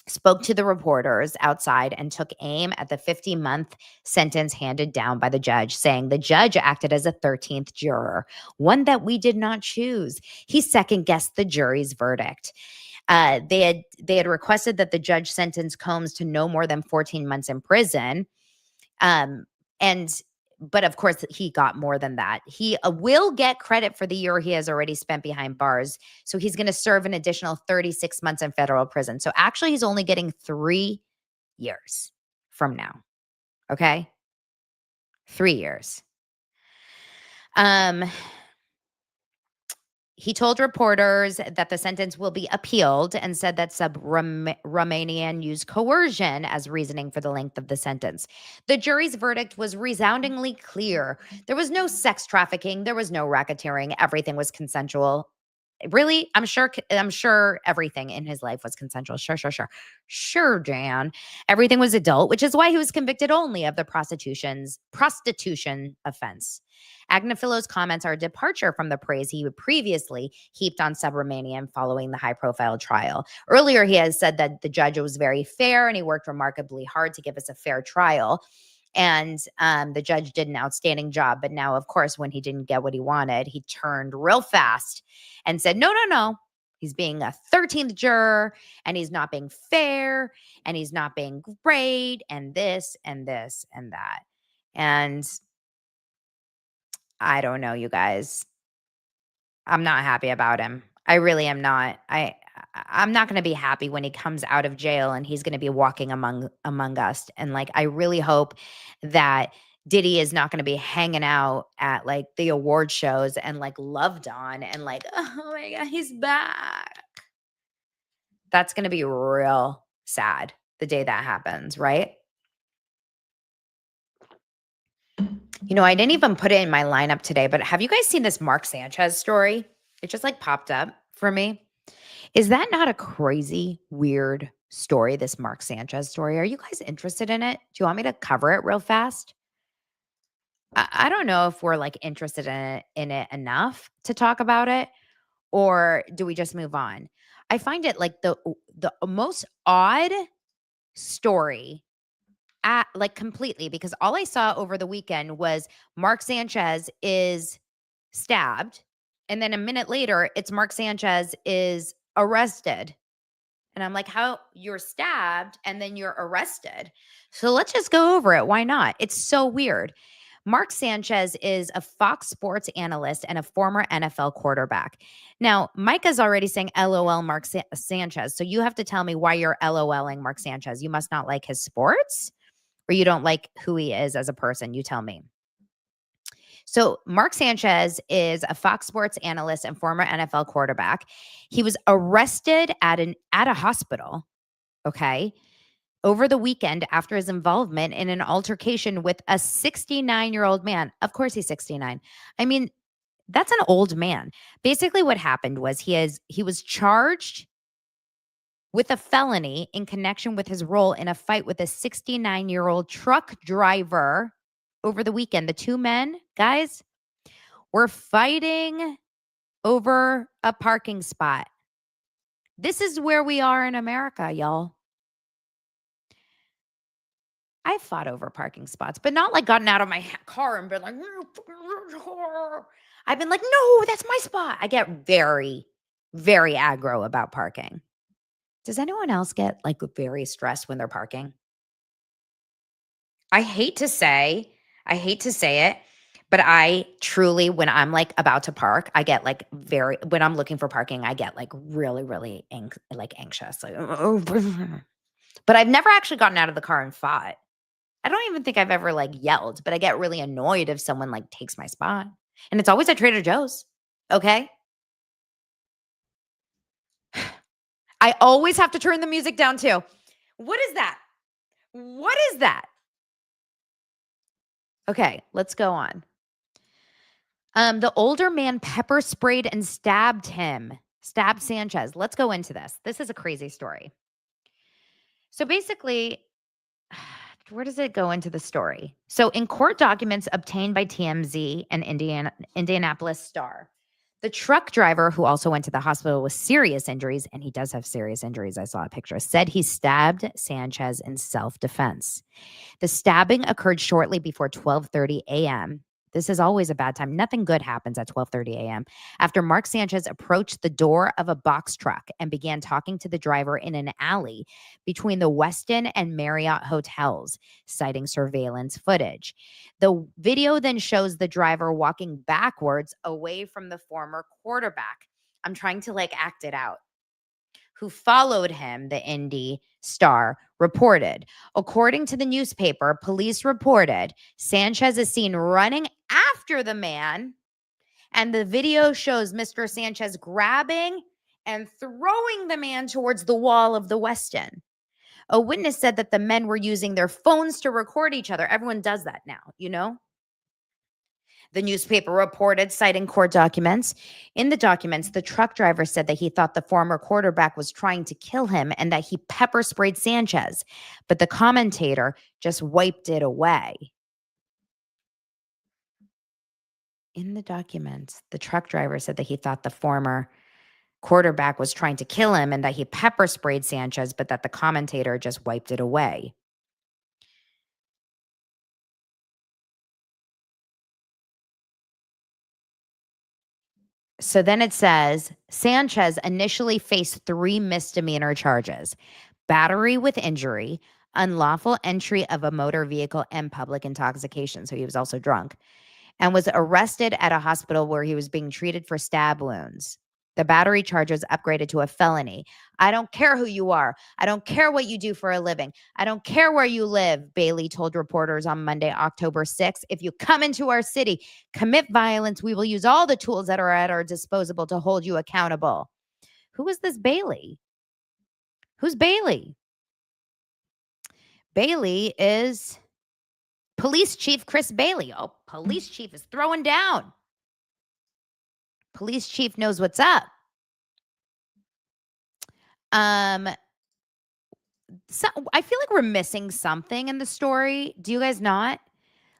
spoke to the reporters outside and took aim at the 50-month sentence handed down by the judge, saying the judge acted as a 13th juror, one that we did not choose. He second-guessed the jury's verdict. They had requested that the judge sentence Combs to no more than 14 months in prison. But of course, he got more than that. He will get credit for the year he has already spent behind bars. So he's going to serve an additional 36 months in federal prison. So actually, he's only getting 3 years from now. Okay? 3 years. He told reporters that the sentence will be appealed and said that Romanian used coercion as reasoning for the length of the sentence. The jury's verdict was resoundingly clear. There was no sex trafficking. There was no racketeering. Everything was consensual. Really, I'm sure everything in his life was consensual. Sure, Jan. Everything was adult, which is why he was convicted only of the prostitution offense. Agnafilo's comments are a departure from the praise he would previously heaped on Subramanian following the high-profile trial. Earlier, he has said that the judge was very fair and he worked remarkably hard to give us a fair trial. And the judge did an outstanding job. But now, of course, when he didn't get what he wanted, he turned real fast and said, no. He's being a 13th juror and he's not being fair and he's not being great and this and this and that. And I don't know, you guys. I'm not happy about him. I really am not. I'm not going to be happy when he comes out of jail and he's going to be walking among us. And like, I really hope that Diddy is not going to be hanging out at like the award shows and like loved on and like, oh my God, he's back. That's going to be real sad the day that happens, right? You know, I didn't even put it in my lineup today, but have you guys seen this Mark Sanchez story? It just like popped up for me. Is that not a crazy, weird story, this Mark Sanchez story? Are you guys interested in it? Do you want me to cover it real fast? I don't know if we're like interested in it enough to talk about it, or do we just move on? I find it like the most odd story like completely, because all I saw over the weekend was Mark Sanchez is stabbed. And then a minute later, it's Mark Sanchez is arrested. And I'm like, how you're stabbed and then you're arrested. So let's just go over it. Why not? It's so weird. Mark Sanchez is a Fox Sports analyst and a former NFL quarterback. Now, Micah's already saying LOL Mark Sanchez. So you have to tell me why you're LOLing Mark Sanchez. You must not like his sports, or you don't like who he is as a person. You tell me. So Mark Sanchez is a Fox Sports analyst and former NFL quarterback. He was arrested at a hospital, okay, over the weekend after his involvement in an altercation with a 69-year-old man. Of course he's 69. I mean, that's an old man. Basically what happened was he was charged with a felony in connection with his role in a fight with a 69-year-old truck driver over the weekend. The two men, guys, were fighting over a parking spot. This is where we are in America, y'all. I fought over parking spots, but not like gotten out of my car and been like, I've been like, no, that's my spot. I get very, very aggro about parking. Does anyone else get like very stressed when they're parking? I hate to say it, but I truly, when I'm like about to park, I get like when I'm looking for parking, I get like really, really anxious. Like, but I've never actually gotten out of the car and fought. I don't even think I've ever like yelled, but I get really annoyed if someone like takes my spot. And it's always at Trader Joe's. Okay. I always have to turn the music down too. What is that? What is that? Okay, let's go on. The older man pepper sprayed and stabbed Sanchez. Let's go into this. This is a crazy story. So basically, where does it go into the story? So in court documents obtained by TMZ and Indianapolis Star, the truck driver, who also went to the hospital with serious injuries, and he does have serious injuries, I saw a picture, said he stabbed Sanchez in self-defense. The stabbing occurred shortly before 12:30 a.m. This is always a bad time. Nothing good happens at 12:30 a.m. After Mark Sanchez approached the door of a box truck and began talking to the driver in an alley between the Westin and Marriott hotels, citing surveillance footage. The video then shows the driver walking backwards away from the former quarterback. I'm trying to like act it out. Who followed him, the Indy Star reported. According to the newspaper, police reported Sanchez is seen running after the man And the video shows Mr. Sanchez grabbing and throwing the man towards the wall of the Westin. A witness said that the men were using their phones to record each other. Everyone does that now, you know? The newspaper reported, citing court documents. In the documents, the truck driver said that he thought the former quarterback was trying to kill him and that he pepper sprayed Sanchez, but the commentator just wiped it away. In the documents, the truck driver said that he thought the former quarterback was trying to kill him and that he pepper sprayed Sanchez, but that the commentator just wiped it away. So then it says Sanchez initially faced 3 misdemeanor charges: battery with injury, unlawful entry of a motor vehicle, and public intoxication. So he was also drunk, and was arrested at a hospital where he was being treated for stab wounds. The battery charge was upgraded to a felony. I don't care who you are. I don't care what you do for a living. I don't care where you live, Bailey told reporters on Monday, October 6th. If you come into our city, commit violence, we will use all the tools that are at our disposal to hold you accountable. Who is this Bailey? Who's Bailey? Bailey is Police Chief Chris Bailey. Oh, Police Chief is throwing down. Police Chief knows what's up. So I feel like we're missing something in the story. Do you guys not?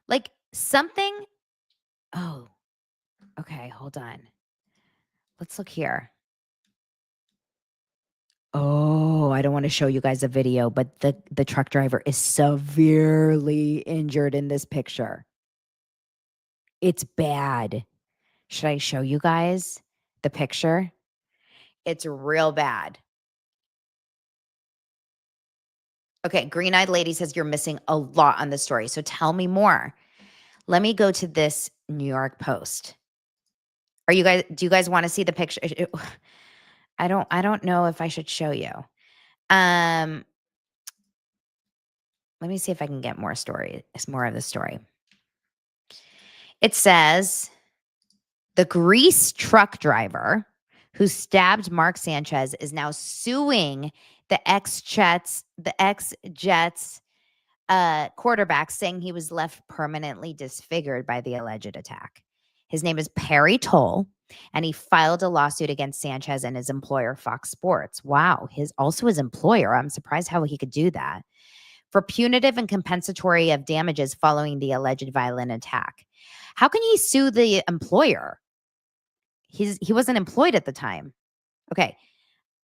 Like something? Oh, okay. Hold on. Let's look here. Oh, I don't want to show you guys a video, but the truck driver is severely injured in this picture. It's bad. Should I show you guys the picture? It's real bad. Okay, Green Eyed Lady says you're missing a lot on the story. So tell me more. Let me go to this New York Post. Do you guys want to see the picture? I don't know if I should show you. Let me see if I can get more of the story. It says the Greece truck driver who stabbed Mark Sanchez is now suing the ex-Jets quarterback, saying he was left permanently disfigured by the alleged attack. His name is Perry Toll, and he filed a lawsuit against Sanchez and his employer, Fox Sports. Wow, his employer. I'm surprised how he could do that. For punitive and compensatory of damages following the alleged violent attack. How can he sue the employer? He wasn't employed at the time. Okay.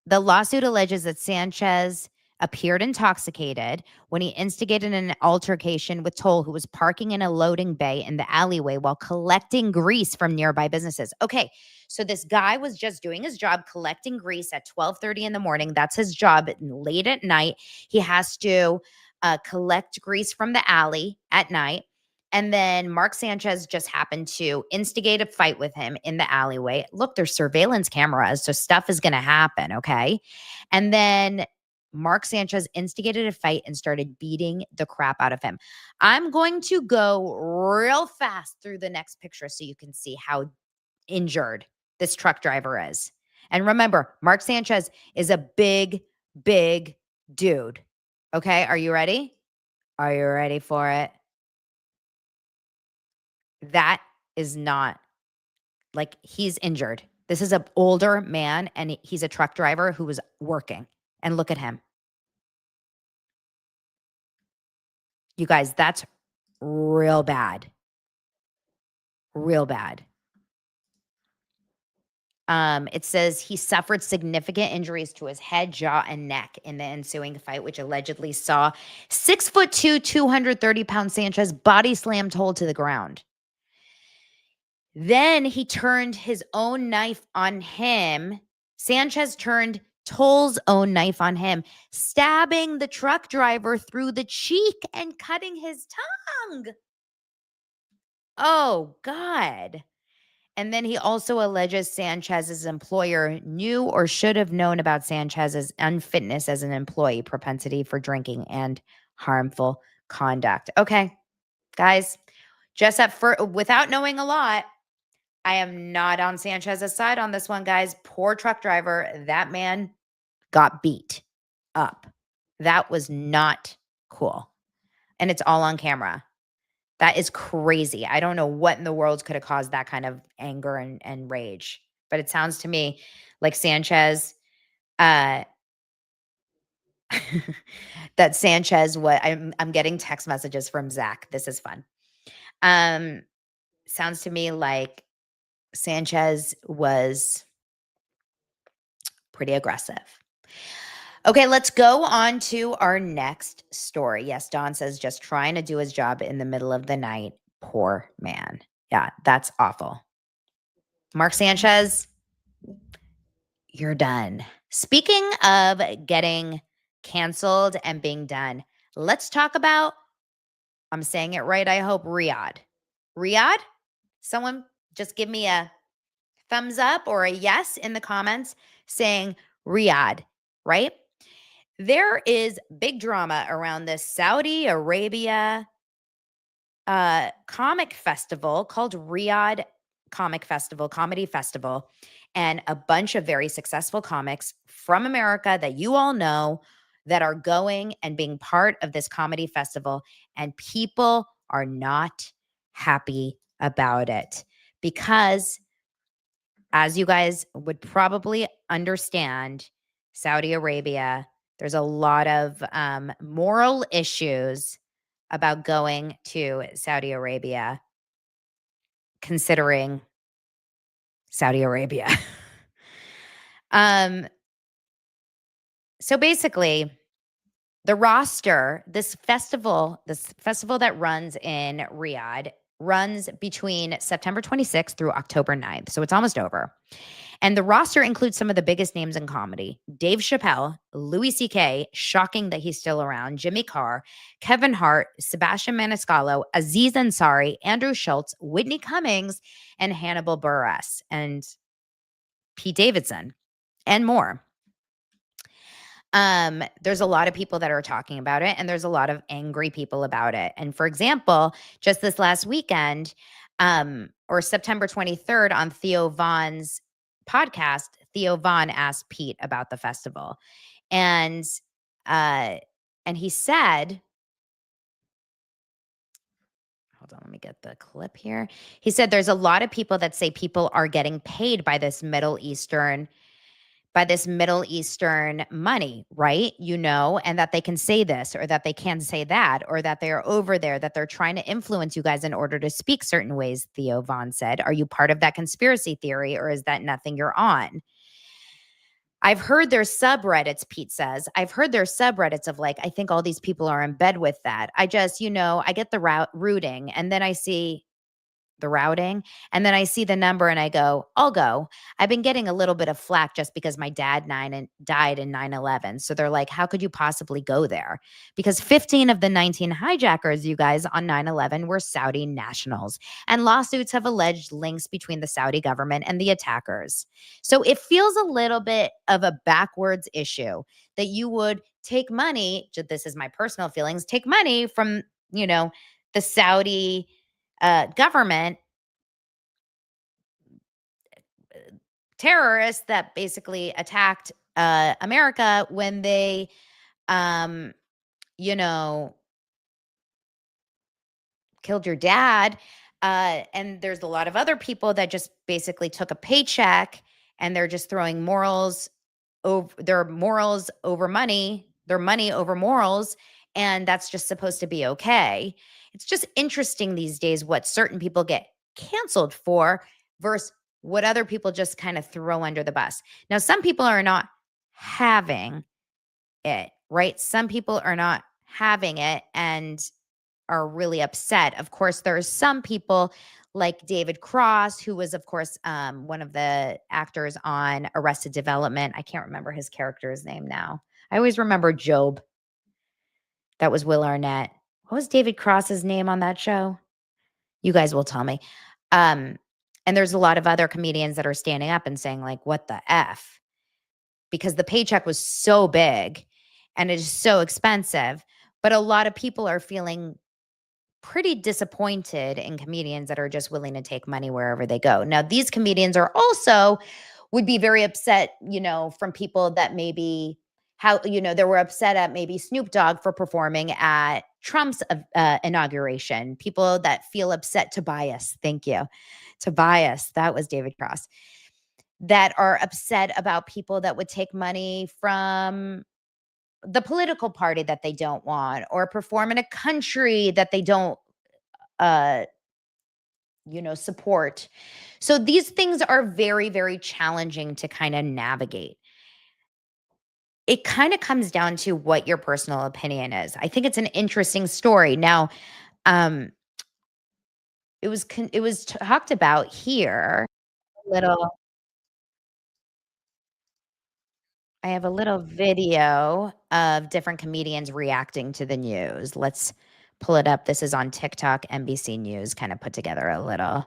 The lawsuit alleges that Sanchez appeared intoxicated when he instigated an altercation with Toll, who was parking in a loading bay in the alleyway while collecting grease from nearby businesses. Okay, so this guy was just doing his job, collecting grease at 12:30 in the morning. That's his job. Late at night, he has to collect grease from the alley at night. And then Mark Sanchez just happened to instigate a fight with him in the alleyway. Look, there's surveillance cameras, so stuff is going to happen, okay? And then Mark Sanchez instigated a fight and started beating the crap out of him. I'm going to go real fast through the next picture so you can see how injured this truck driver is. And remember, Mark Sanchez is a big, big dude. Okay, are you ready? Are you ready for it? That is not like he's injured. This is an older man and he's a truck driver who was working. And look at him. You guys, that's real bad. Real bad. It says he suffered significant injuries to his head, jaw, and neck in the ensuing fight, which allegedly saw 6'2", 230-pound Sanchez body slam Toll to the ground. Then he turned his own knife on him. Sanchez turned Toll's own knife on him, stabbing the truck driver through the cheek and cutting his tongue. Oh, God. And then he also alleges Sanchez's employer knew or should have known about Sanchez's unfitness as an employee, propensity for drinking, and harmful conduct. Okay, guys, just without knowing a lot, I am not on Sanchez's side on this one, guys. Poor truck driver. That man got beat up. That was not cool. And it's all on camera. That is crazy. I don't know what in the world could have caused that kind of anger and rage. But it sounds to me like Sanchez, uh, that Sanchez, what I'm getting text messages from Zach. This is fun. Sounds to me like Sanchez was pretty aggressive. Okay, let's go on to our next story. Yes, Don says just trying to do his job in the middle of the night. Poor man. Yeah, that's awful. Mark Sanchez, you're done. Speaking of getting canceled and being done, let's talk about, I'm saying it right, I hope, Riyadh. Riyadh? Someone just give me a thumbs up or a yes in the comments saying Riyadh, right? There is big drama around this Saudi Arabia comic festival called Riyadh Comedy Festival, and a bunch of very successful comics from America that you all know that are going and being part of this comedy festival, and people are not happy about it because, as you guys would probably understand, Saudi Arabia, there's a lot of moral issues about going to Saudi Arabia, considering Saudi Arabia. So basically, the roster, this festival that runs in Riyadh, runs between September 26th through October 9th. So it's almost over. And the roster includes some of the biggest names in comedy: Dave Chappelle, Louis C.K., shocking that he's still around, Jimmy Carr, Kevin Hart, Sebastian Maniscalco, Aziz Ansari, Andrew Schultz, Whitney Cummings, and Hannibal Buress, and Pete Davidson, and more. There's a lot of people that are talking about it, and there's a lot of angry people about it. And for example, just this last weekend, or September 23rd, on Theo Vaughn's podcast, Theo Vaughn asked Pete about the festival. And he said, hold on, let me get the clip here. He said there's a lot of people that say people are getting paid by this Middle Eastern money, right? And that they can say this or that they can say that, or that they are over there, that they're trying to influence you guys in order to speak certain ways, Theo Vaughn said. Are you part of that conspiracy theory, or is that nothing you're on? I've heard there's subreddits, Pete says. I've heard there's subreddits of like, I think all these people are in bed with that. I just, I get the routing, and then I see the routing. And then I see the number and I go, I'll go. I've been getting a little bit of flack just because my dad died in 9/11. So they're like, how could you possibly go there? Because 15 of the 19 hijackers, you guys, on 9/11 were Saudi nationals. And lawsuits have alleged links between the Saudi government and the attackers. So it feels a little bit of a backwards issue that you would take money, this is my personal feelings, take money from, the Saudi government, terrorists that basically attacked America when they, killed your dad. And there's a lot of other people that just basically took a paycheck and they're just throwing their morals over money, their money over morals. And that's just supposed to be okay. It's just interesting these days what certain people get canceled for versus what other people just kind of throw under the bus. Now, some people are not having it, right? Some people are not having it and are really upset. Of course, there are some people like David Cross, who was, of course, one of the actors on Arrested Development. I can't remember his character's name now. I always remember Job. That was Will Arnett. What was David Cross's name on that show? You guys will tell me. And there's a lot of other comedians that are standing up and saying, like, what the F? Because the paycheck was so big and it is so expensive. But a lot of people are feeling pretty disappointed in comedians that are just willing to take money wherever they go. Now, these comedians are also would be very upset, from people that maybe they were upset at maybe Snoop Dogg for performing at Trump's inauguration. People that feel upset, Tobias, thank you. Tobias, that was David Cross, that are upset about people that would take money from the political party that they don't want or perform in a country that they don't support. So these things are very, very challenging to kind of navigate. It kind of comes down to what your personal opinion is. I think it's an interesting story. Now, it was talked about here a little. I have a little video of different comedians reacting to the news. Let's pull it up. This is on TikTok. NBC News kind of put together a little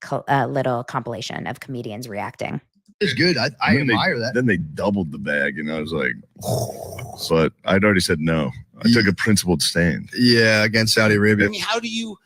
compilation of comedians reacting. It's good. I admire that. Then they doubled the bag, and I was like, but I'd already said no. I took a principled stand. Yeah, against Saudi Arabia. I mean, how do you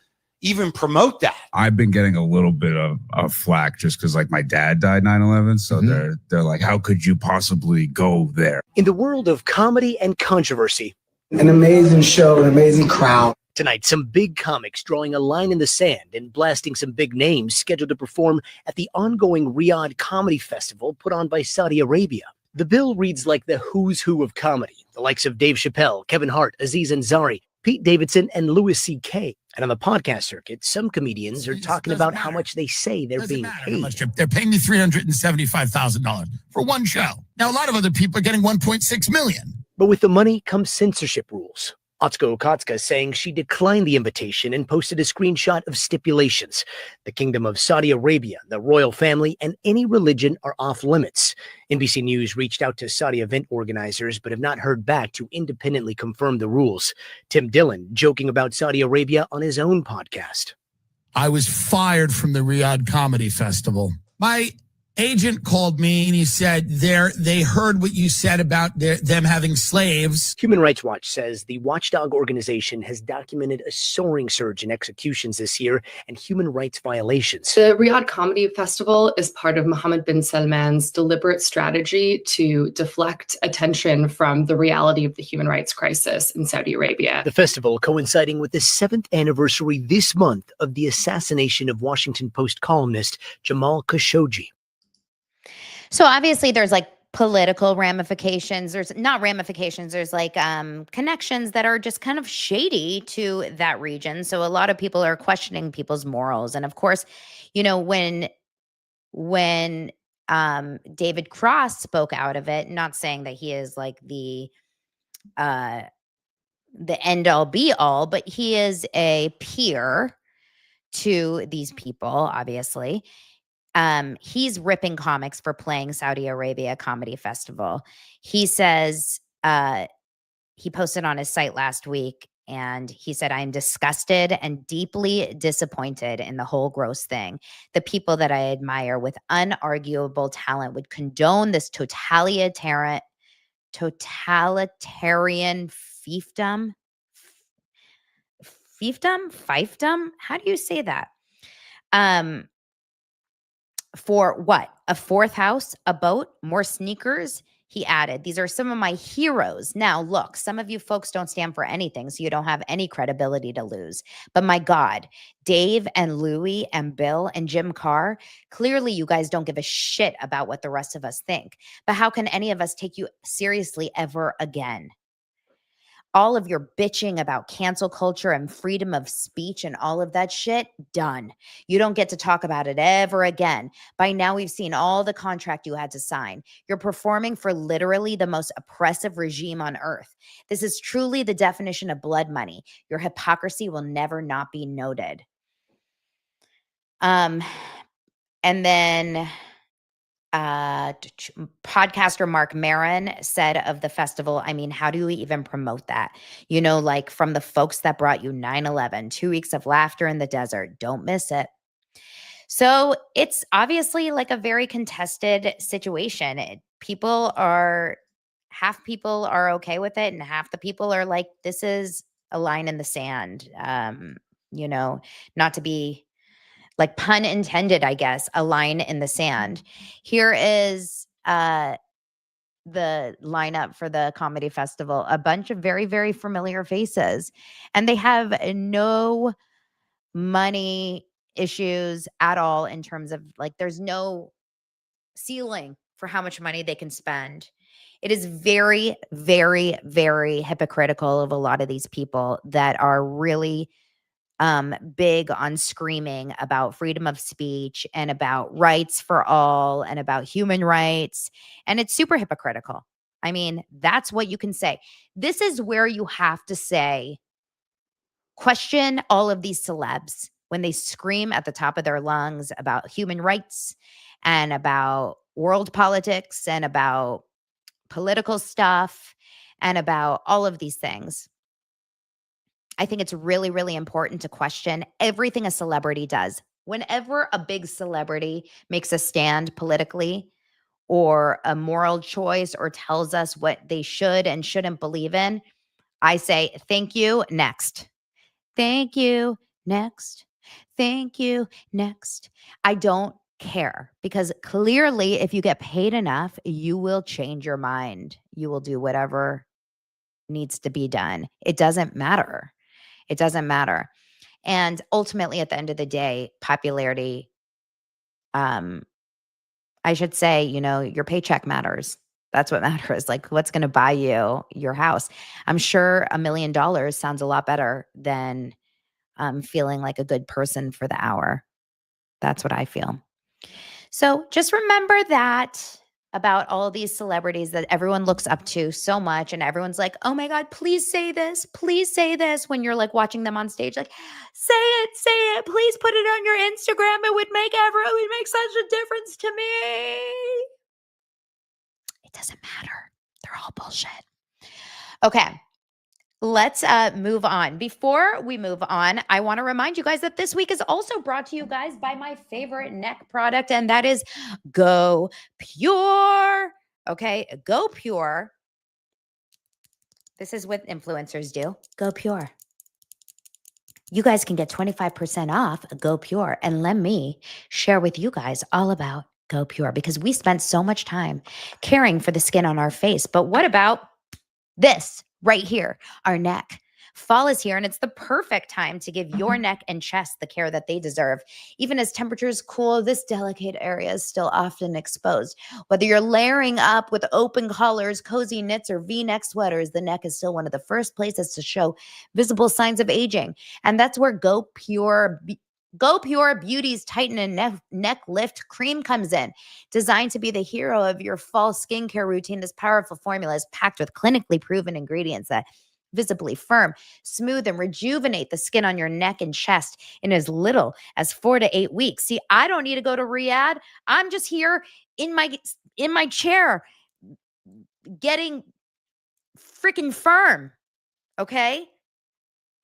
even promote that? I've been getting a little bit of flack just because, like, my dad died 9/11. So they're like, how could you possibly go there? In the world of comedy and controversy, an amazing show, an amazing crowd. Tonight, some big comics drawing a line in the sand and blasting some big names scheduled to perform at the ongoing Riyadh Comedy Festival put on by Saudi Arabia. The bill reads like the who's who of comedy, the likes of Dave Chappelle, Kevin Hart, Aziz Ansari, Pete Davidson, and Louis C.K. And on the podcast circuit, some comedians are talking about how much they say they're being paid. They're paying me $375,000 for one show. Now, a lot of other people are getting $1.6 million. But with the money comes censorship rules. Otsko Okatska saying she declined the invitation and posted a screenshot of stipulations. The Kingdom of Saudi Arabia, the royal family, and any religion are off limits. NBC News reached out to Saudi event organizers but have not heard back to independently confirm the rules. Tim Dillon joking about Saudi Arabia on his own podcast. I was fired from the Riyadh Comedy Festival. My agent called me and he said they heard what you said about them having slaves. Human Rights Watch says the watchdog organization has documented a soaring surge in executions this year and human rights violations. The Riyadh Comedy Festival is part of Mohammed bin Salman's deliberate strategy to deflect attention from the reality of the human rights crisis in Saudi Arabia. The festival coinciding with the 7th anniversary this month of the assassination of Washington Post columnist Jamal Khashoggi. So obviously there's like political ramifications. There's not ramifications. There's like connections that are just kind of shady to that region. So a lot of people are questioning people's morals. And of course, when David Cross spoke out of it, not saying that he is like the end all be all, but he is a peer to these people, obviously. He's ripping comics for playing Saudi Arabia Comedy Festival. He says, he posted on his site last week and he said, I am disgusted and deeply disappointed in the whole gross thing. The people that I admire with unarguable talent would condone this totalitarian fiefdom. Fiefdom? How do you say that? For what? A fourth house, a boat, more sneakers? He added, these are some of my heroes. Now, look, some of you folks don't stand for anything, so you don't have any credibility to lose. But my God, Dave and Louie and Bill and Jim Carr, clearly you guys don't give a shit about what the rest of us think. But how can any of us take you seriously ever again? All of your bitching about cancel culture and freedom of speech and all of that shit, done. You don't get to talk about it ever again. By now, we've seen all the contract you had to sign. You're performing for literally the most oppressive regime on earth. This is truly the definition of blood money. Your hypocrisy will never not be noted. And then podcaster Mark Maron said of the festival, I mean, how do you even promote that? Like from the folks that brought you 9/11, 2 weeks of laughter in the desert. Don't miss it. So it's obviously like a very contested situation. Half people are okay with it and half the people are like, this is a line in the sand. You know, not to be like pun intended, I guess, a line in the sand. Here is the lineup for the comedy festival, a bunch of very, very familiar faces, and they have no money issues at all in terms of like, there's no ceiling for how much money they can spend. It is very, very, very hypocritical of a lot of these people that are really big on screaming about freedom of speech and about rights for all and about human rights. And it's super hypocritical. I mean, that's what you can say. This is where you have to say, question all of these celebs when they scream at the top of their lungs about human rights and about world politics and about political stuff and about all of these things. I think it's really, really important to question everything a celebrity does. Whenever a big celebrity makes a stand politically or a moral choice or tells us what they should and shouldn't believe in, I say, thank you, next. Thank you, next. Thank you, next. I don't care because clearly if you get paid enough, you will change your mind. You will do whatever needs to be done. It doesn't matter. It doesn't matter. And ultimately, at the end of the day, popularity, I should say, you know, your paycheck matters. That's what matters. Like, what's going to buy you your house? I'm sure $1 million sounds a lot better than feeling like a good person for the hour. That's what I feel. So just remember that about all these celebrities that everyone looks up to so much, and everyone's like, oh my God, please say this, when you're like watching them on stage, like, say it, please put it on your Instagram. It would make such a difference to me. It doesn't matter. They're all bullshit. Okay. Let's move on. Before we move on, I want to remind you guys that this week is also brought to you guys by my favorite neck product, and that is GoPure. Okay, GoPure. This is what influencers do. GoPure. You guys can get 25% off GoPure, and let me share with you guys all about GoPure because we spent so much time caring for the skin on our face. But what about this right here, our neck? Fall is here, and it's the perfect time to give your neck and chest the care that they deserve. Even as temperatures cool, this delicate area is still often exposed. Whether you're layering up with open collars, cozy knits, or V-neck sweaters, the neck is still one of the first places to show visible signs of aging. And that's where GoPure Beauty's Tighten and Neck Lift Cream comes in. Designed to be the hero of your fall skincare routine, this powerful formula is packed with clinically proven ingredients that visibly firm, smooth, and rejuvenate the skin on your neck and chest in as little as 4 to 8 weeks. See, I don't need to go to Riyadh. I'm just here in my chair getting freaking firm, okay?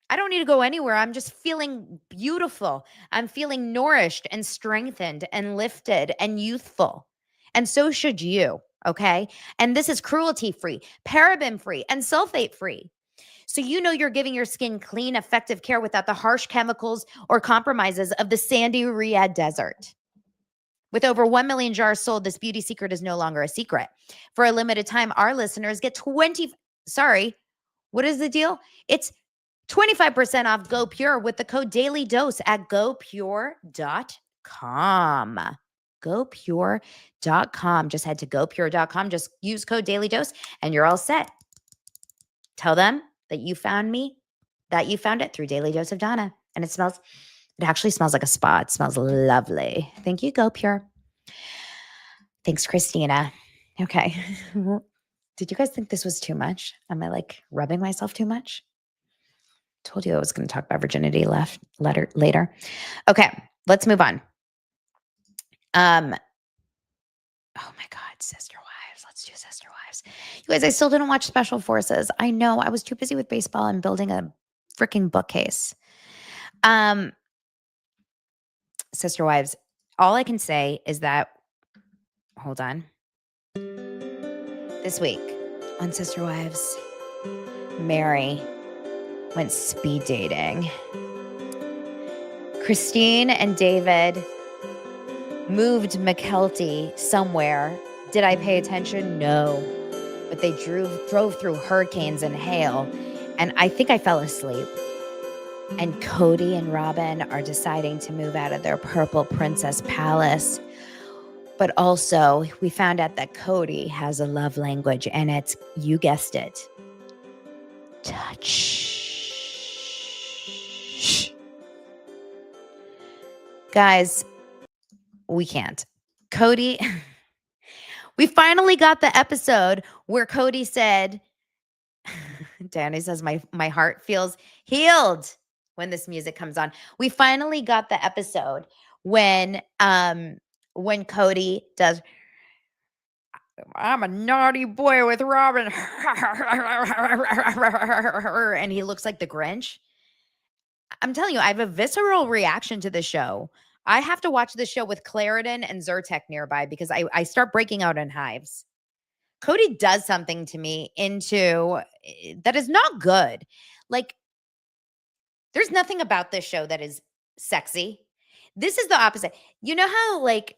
I don't need to go anywhere. I'm just feeling beautiful. I'm feeling nourished and strengthened and lifted and youthful. And so should you, okay? And this is cruelty-free, paraben-free, and sulfate-free. So you know you're giving your skin clean, effective care without the harsh chemicals or compromises of the sandy Riyadh desert. With over 1 million jars sold, this beauty secret is no longer a secret. For a limited time, our listeners get what is the deal? It's 25% off GoPure with the code DailyDose at GoPure.com. GoPure.com. Just head to GoPure.com. Just use code DailyDose and you're all set. Tell them that you found me, that you found it through Daily Dose of Donna. And it actually smells like a spa. It smells lovely. Thank you, GoPure. Thanks, Christina. Okay. Did you guys think this was too much? Am I like rubbing myself too much? Told you I was going to talk about virginity later. Okay, let's move on. Oh my God, Sister Wives. Let's do Sister Wives. You guys, I still didn't watch Special Forces. I know I was too busy with baseball and building a freaking bookcase. Sister Wives, all I can say is that, hold on. This week on Sister Wives, Mary went speed dating. Christine and David moved McKelty somewhere. Did I pay attention? No. But they drove through hurricanes and hail, and I think I fell asleep. And Cody and Robin are deciding to move out of their purple princess palace. But also, we found out that Cody has a love language, and it's, you guessed it, touch. Guys, we can't. Cody, we finally got the episode where Cody said, Danny says, my heart feels healed when this music comes on. We finally got the episode when Cody does, I'm a naughty boy with Robin. And he looks like the Grinch. I'm telling you, I have a visceral reaction to the show. I have to watch the show with Claritin and Zyrtec nearby because I start breaking out in hives. Cody does something to me that is not good. Like, there's nothing about this show that is sexy. This is the opposite. You know how, like,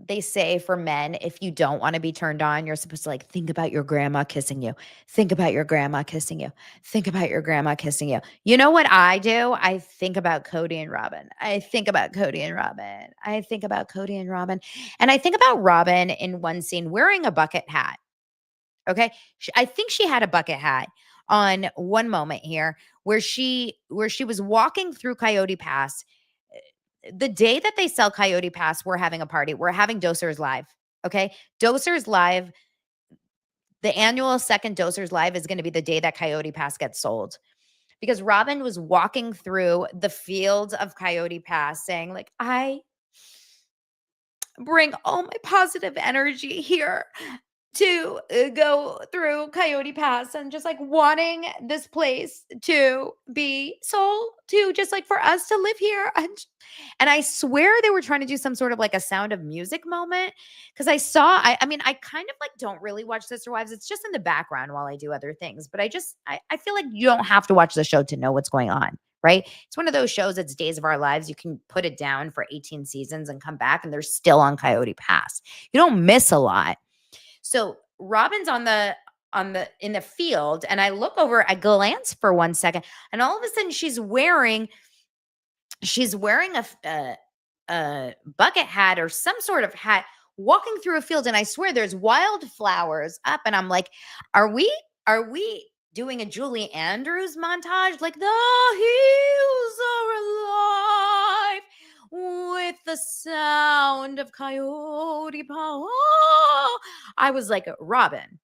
they say for men, if you don't want to be turned on, you're supposed to, like, think about your grandma kissing you. Think about your grandma kissing you. Think about your grandma kissing you. You know what I do? I think about Cody and Robin. I think about Cody and Robin. I think about Cody and Robin. And I think about Robin in one scene wearing a bucket hat. Okay. I think she had a bucket hat on one moment here where she was walking through Coyote Pass. The day that they sell Coyote Pass, we're having a party. We're having Dosers Live. Okay. Dosers Live, the annual second Dosers Live is going to be the day that Coyote Pass gets sold. Because Robin was walking through the fields of Coyote Pass saying, like, I bring all my positive energy here to go through Coyote Pass and just like wanting this place to be sold, to just like for us to live here. And I swear they were trying to do some sort of like a Sound of Music moment, because I mean, I kind of like don't really watch Sister Wives. It's just in the background while I do other things, but I feel like you don't have to watch the show to know what's going on, right? It's one of those shows, it's Days of Our Lives. You can put it down for 18 seasons and come back and they're still on Coyote Pass. You don't miss a lot. So Robin's in the field, and I look over, I glance for 1 second, and all of a sudden she's wearing a bucket hat or some sort of hat, walking through a field, and I swear there's wildflowers up, and I'm like, are we doing a Julie Andrews montage? Like, the hills are alive with the sound of Coyote Paw. I was like, Robin,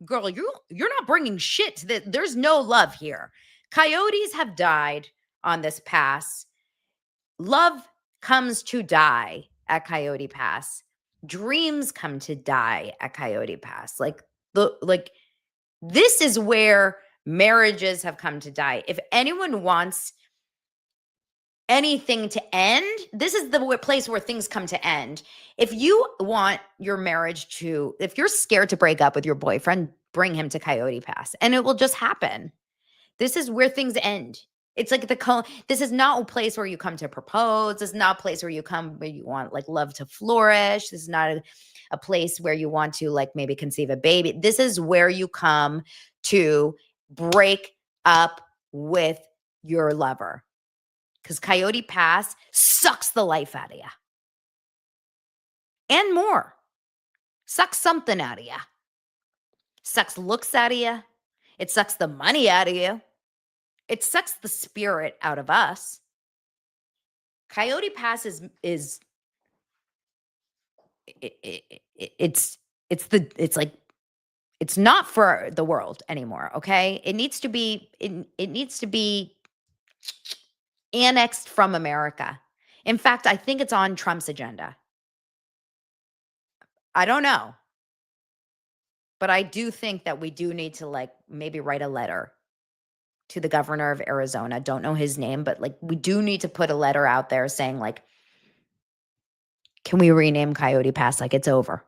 girl, you're not bringing shit to this. There's no love here. Coyotes have died on this pass. Love comes to die at Coyote Pass. Dreams come to die at Coyote Pass. Like this is where marriages have come to die. If anyone wants anything to end, this is the place where things come to end. If you want your marriage if you're scared to break up with your boyfriend, bring him to Coyote Pass and it will just happen. This is where things end. It's like this is not a place where you come to propose. This is not a place where you want like love to flourish. This is not a place where you want to like maybe conceive a baby. This is where you come to break up with your lover. Because Coyote Pass sucks the life out of you. And more. Sucks something out of you. Sucks looks out of you. It sucks the money out of you. It sucks the spirit out of us. Coyote Pass it's not for the world anymore, okay? It needs to be annexed from America. In fact, I think it's on Trump's agenda. I don't know. But I do think that we do need to like maybe write a letter to the governor of Arizona. Don't know his name, but like we do need to put a letter out there saying like, can we rename Coyote Pass? Like it's over.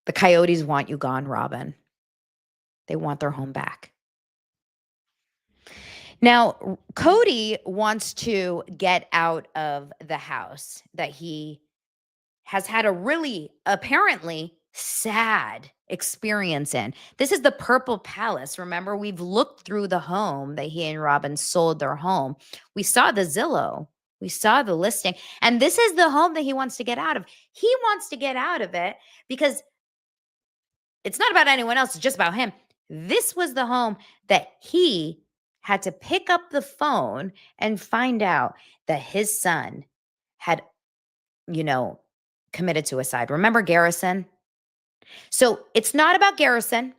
The coyotes want you gone, Robin. They want their home back. Now, Cody wants to get out of the house that he has had a really apparently sad experience in. This is the Purple Palace. Remember, we've looked through the home that he and Robin sold their home. We saw the Zillow. We saw the listing. And this is the home that he wants to get out of. He wants to get out of it because it's not about anyone else. It's just about him. This was the home that he had to pick up the phone and find out that his son had, committed suicide. Remember Garrison? So it's not about Garrison.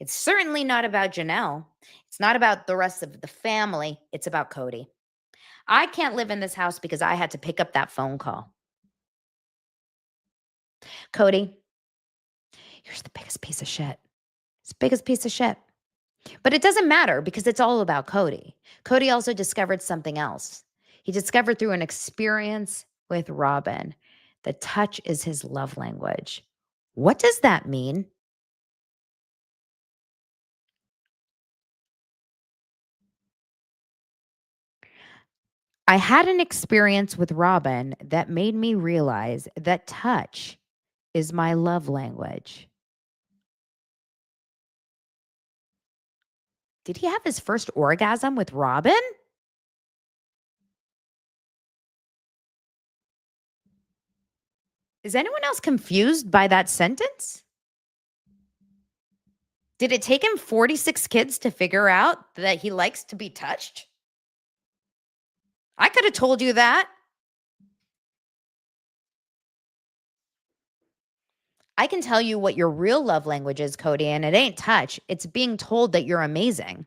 It's certainly not about Janelle. It's not about the rest of the family. It's about Cody. I can't live in this house because I had to pick up that phone call. Cody, you're the biggest piece of shit. It's the biggest piece of shit. But it doesn't matter because it's all about Cody. Cody also discovered something else. He discovered through an experience with Robin that touch is his love language. What does that mean? I had an experience with Robin that made me realize that touch is my love language. Did he have his first orgasm with Robin? Is anyone else confused by that sentence? Did it take him 46 kids to figure out that he likes to be touched? I could have told you that. I can tell you what your real love language is, Cody, and it ain't touch. It's being told that you're amazing.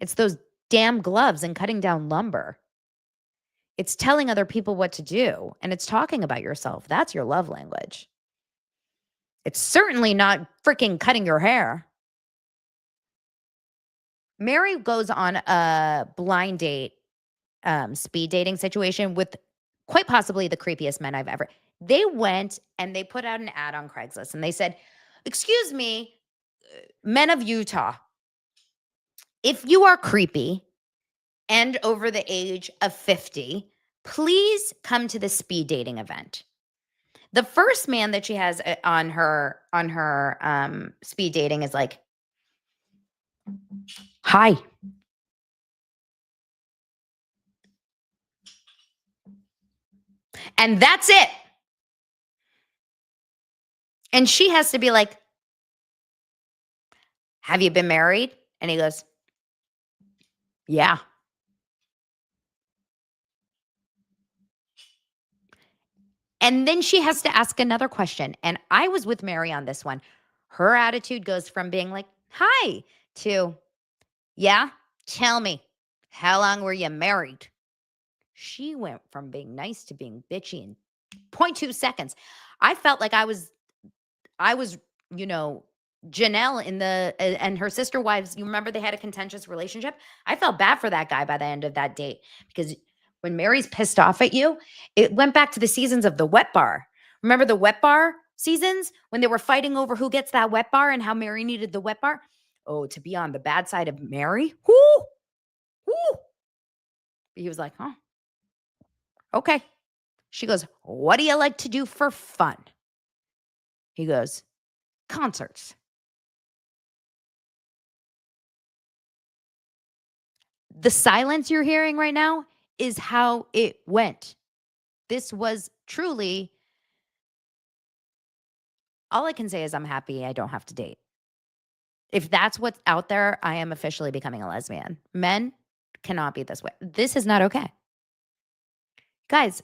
It's those damn gloves and cutting down lumber. It's telling other people what to do, and it's talking about yourself. That's your love language. It's certainly not freaking cutting your hair. Mary goes on a blind date, speed dating situation with quite possibly the creepiest men I've ever. They went and they put out an ad on Craigslist and they said, "Excuse me, men of Utah, if you are creepy and over the age of 50, please come to the speed dating event." The first man that she has on her speed dating is like, "Hi. And that's it. And she has to be like, "Have you been married?" And he goes, "Yeah." And then she has to ask another question. And I was with Mary on this one. Her attitude goes from being like, "Hi," to, "Yeah, tell me, how long were you married?" She went from being nice to being bitchy in 0.2 seconds. I felt like I was, Janelle and her sister wives. You remember they had a contentious relationship? I felt bad for that guy by the end of that date because when Mary's pissed off at you, it went back to the seasons of the wet bar. Remember the wet bar seasons when they were fighting over who gets that wet bar and how Mary needed the wet bar? Oh, to be on the bad side of Mary? Whoo! Whoo! He was like, "Huh? Okay." She goes, "What do you like to do for fun?" He goes, "Concerts." The silence you're hearing right now is how it went. This was truly, all I can say is I'm happy I don't have to date. If that's what's out there, I am officially becoming a lesbian. Men cannot be this way. This is not okay. Guys,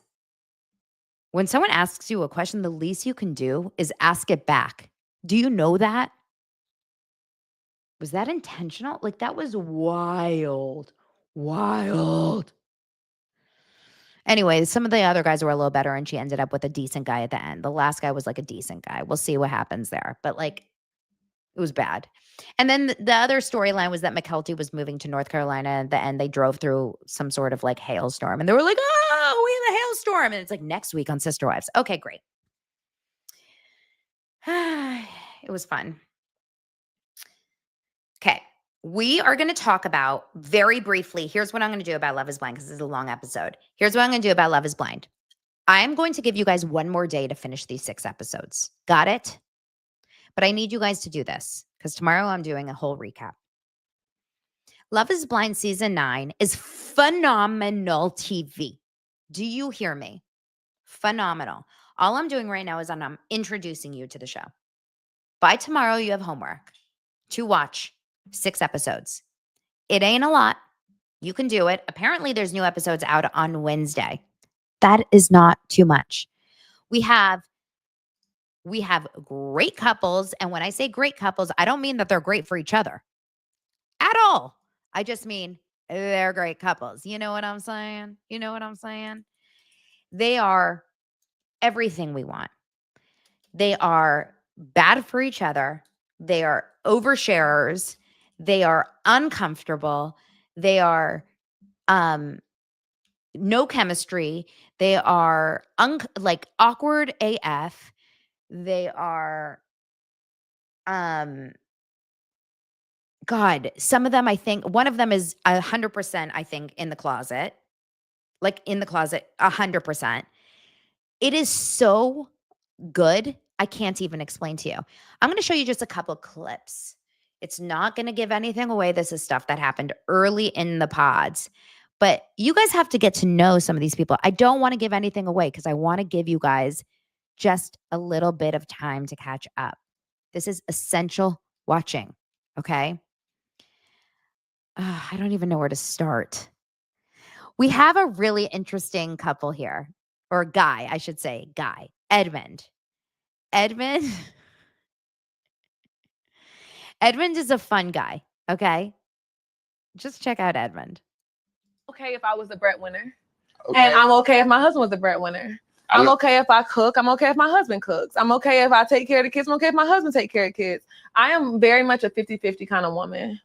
when someone asks you a question, the least you can do is ask it back. Do you know that? Was that intentional? Like, that was wild. Wild. Anyway, some of the other guys were a little better, and she ended up with a decent guy at the end. The last guy was like a decent guy. We'll see what happens there. But like, it was bad. And then the other storyline was that McKelty was moving to North Carolina. At the end, they drove through some sort of like hailstorm. And they were like, "Oh, we have a hailstorm." And it's like next week on Sister Wives. Okay, great. It was fun. we are going to talk about very briefly. Here's what I'm going to do about Love is Blind because this is a long episode. Here's what I'm going to do about Love is Blind. I'm going to give you guys one more day to finish these 6 episodes. Got it? But I need you guys to do this because tomorrow I'm doing a whole recap. Love is Blind Season 9 is phenomenal TV. Do you hear me? Phenomenal. All I'm doing right now is I'm introducing you to the show. By tomorrow, you have homework to watch 6 episodes. It ain't a lot. You can do it. Apparently, there's new episodes out on Wednesday. That is not too much. We have great couples. And when I say great couples, I don't mean that they're great for each other at all. I just mean they're great couples. You know what I'm saying? You know what I'm saying? They are everything we want. They are bad for each other. They are oversharers. They are uncomfortable. They are no chemistry. They are like awkward AF. They are God, some of them, I think, one of them is 100%, I think, in the closet. Like in the closet, 100%. It is so good. I can't even explain to you. I'm going to show you just a couple clips. It's not going to give anything away. This is stuff that happened early in the pods. But you guys have to get to know some of these people. I don't want to give anything away because I want to give you guys just a little bit of time to catch up. This is essential watching, okay? I don't even know where to start. We have a really interesting couple here, or guy, I should say, guy, Edmund. Edmund is a fun guy, okay? Just check out Edmund. Okay if I was the breadwinner. Okay. And I'm okay if my husband was the breadwinner. I'm okay if I cook. I'm okay if my husband cooks. I'm okay if I take care of the kids. I'm okay if my husband take care of the kids. I am very much a 50-50 kind of woman.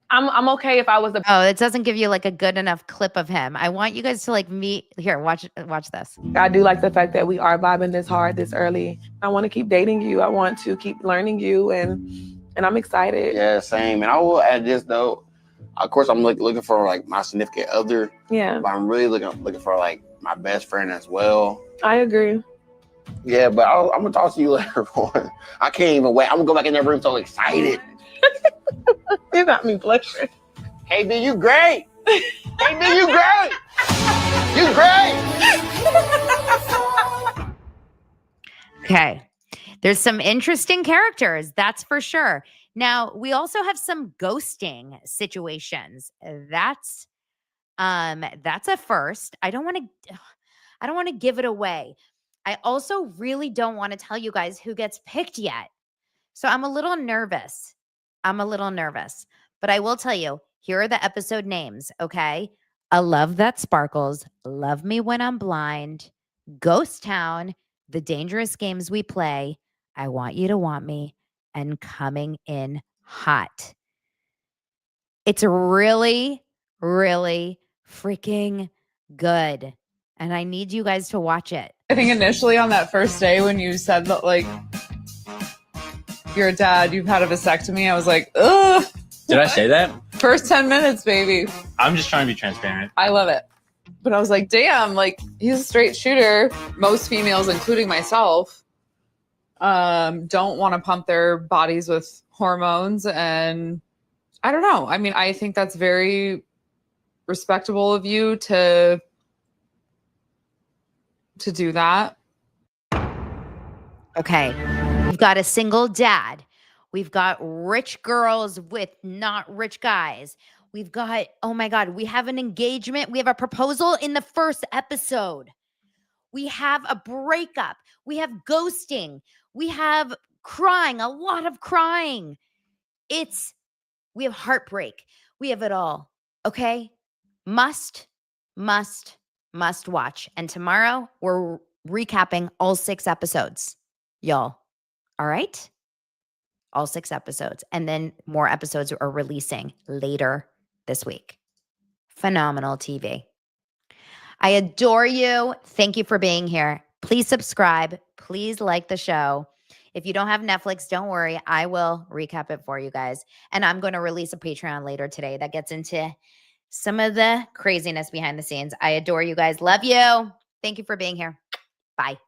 I'm okay if I was the... Oh, it doesn't give you like a good enough clip of him. I want you guys to like meet. Here, watch this. I do like the fact that we are vibing this hard, this early. I want to keep dating you. I want to keep learning you, and I'm excited. Yeah, same. And I will add this though. Of course, I'm looking for like my significant other. Yeah. But I'm really looking for like my best friend as well. I agree. Yeah, but I'm gonna talk to you later, boy. I can't even wait. I'm gonna go back in that room so excited. You got me blushing. Hey, B, you great. Hey, B, you great. You great. Okay. There's some interesting characters, that's for sure. Now, we also have some ghosting situations. That's a first. I don't want to give it away. I also really don't want to tell you guys who gets picked yet. So I'm a little nervous. But I will tell you, here are the episode names, okay? A Love That Sparkles, Love Me When I'm Blind, Ghost Town, The Dangerous Games We Play, I Want You to Want Me, and Coming In Hot. It's really, really freaking good. And I need you guys to watch it. I think initially on that first day when you said that, like, you're a dad, you've had a vasectomy, I was like, ugh. Did I say that? First 10 minutes, baby. I'm just trying to be transparent. I love it. But I was like, damn, like, he's a straight shooter. Most females, including myself, don't want to pump their bodies with hormones. And I don't know. I mean, I think that's very respectable of you to do that. Okay. We've got a single dad. We've got rich girls with not rich guys. We've got, oh my God, we have an engagement. We have a proposal in the first episode. We have a breakup. We have ghosting. We have crying, a lot of crying. We have heartbreak. We have it all. Okay? Must watch. And tomorrow we're recapping all 6 episodes, y'all. All right? All 6 episodes. And then more episodes are releasing later this week. Phenomenal TV. I adore you. Thank you for being here. Please subscribe. Please like the show. If you don't have Netflix, don't worry. I will recap it for you guys. And I'm going to release a Patreon later today that gets into some of the craziness behind the scenes. I adore you guys. Love you. Thank you for being here. Bye.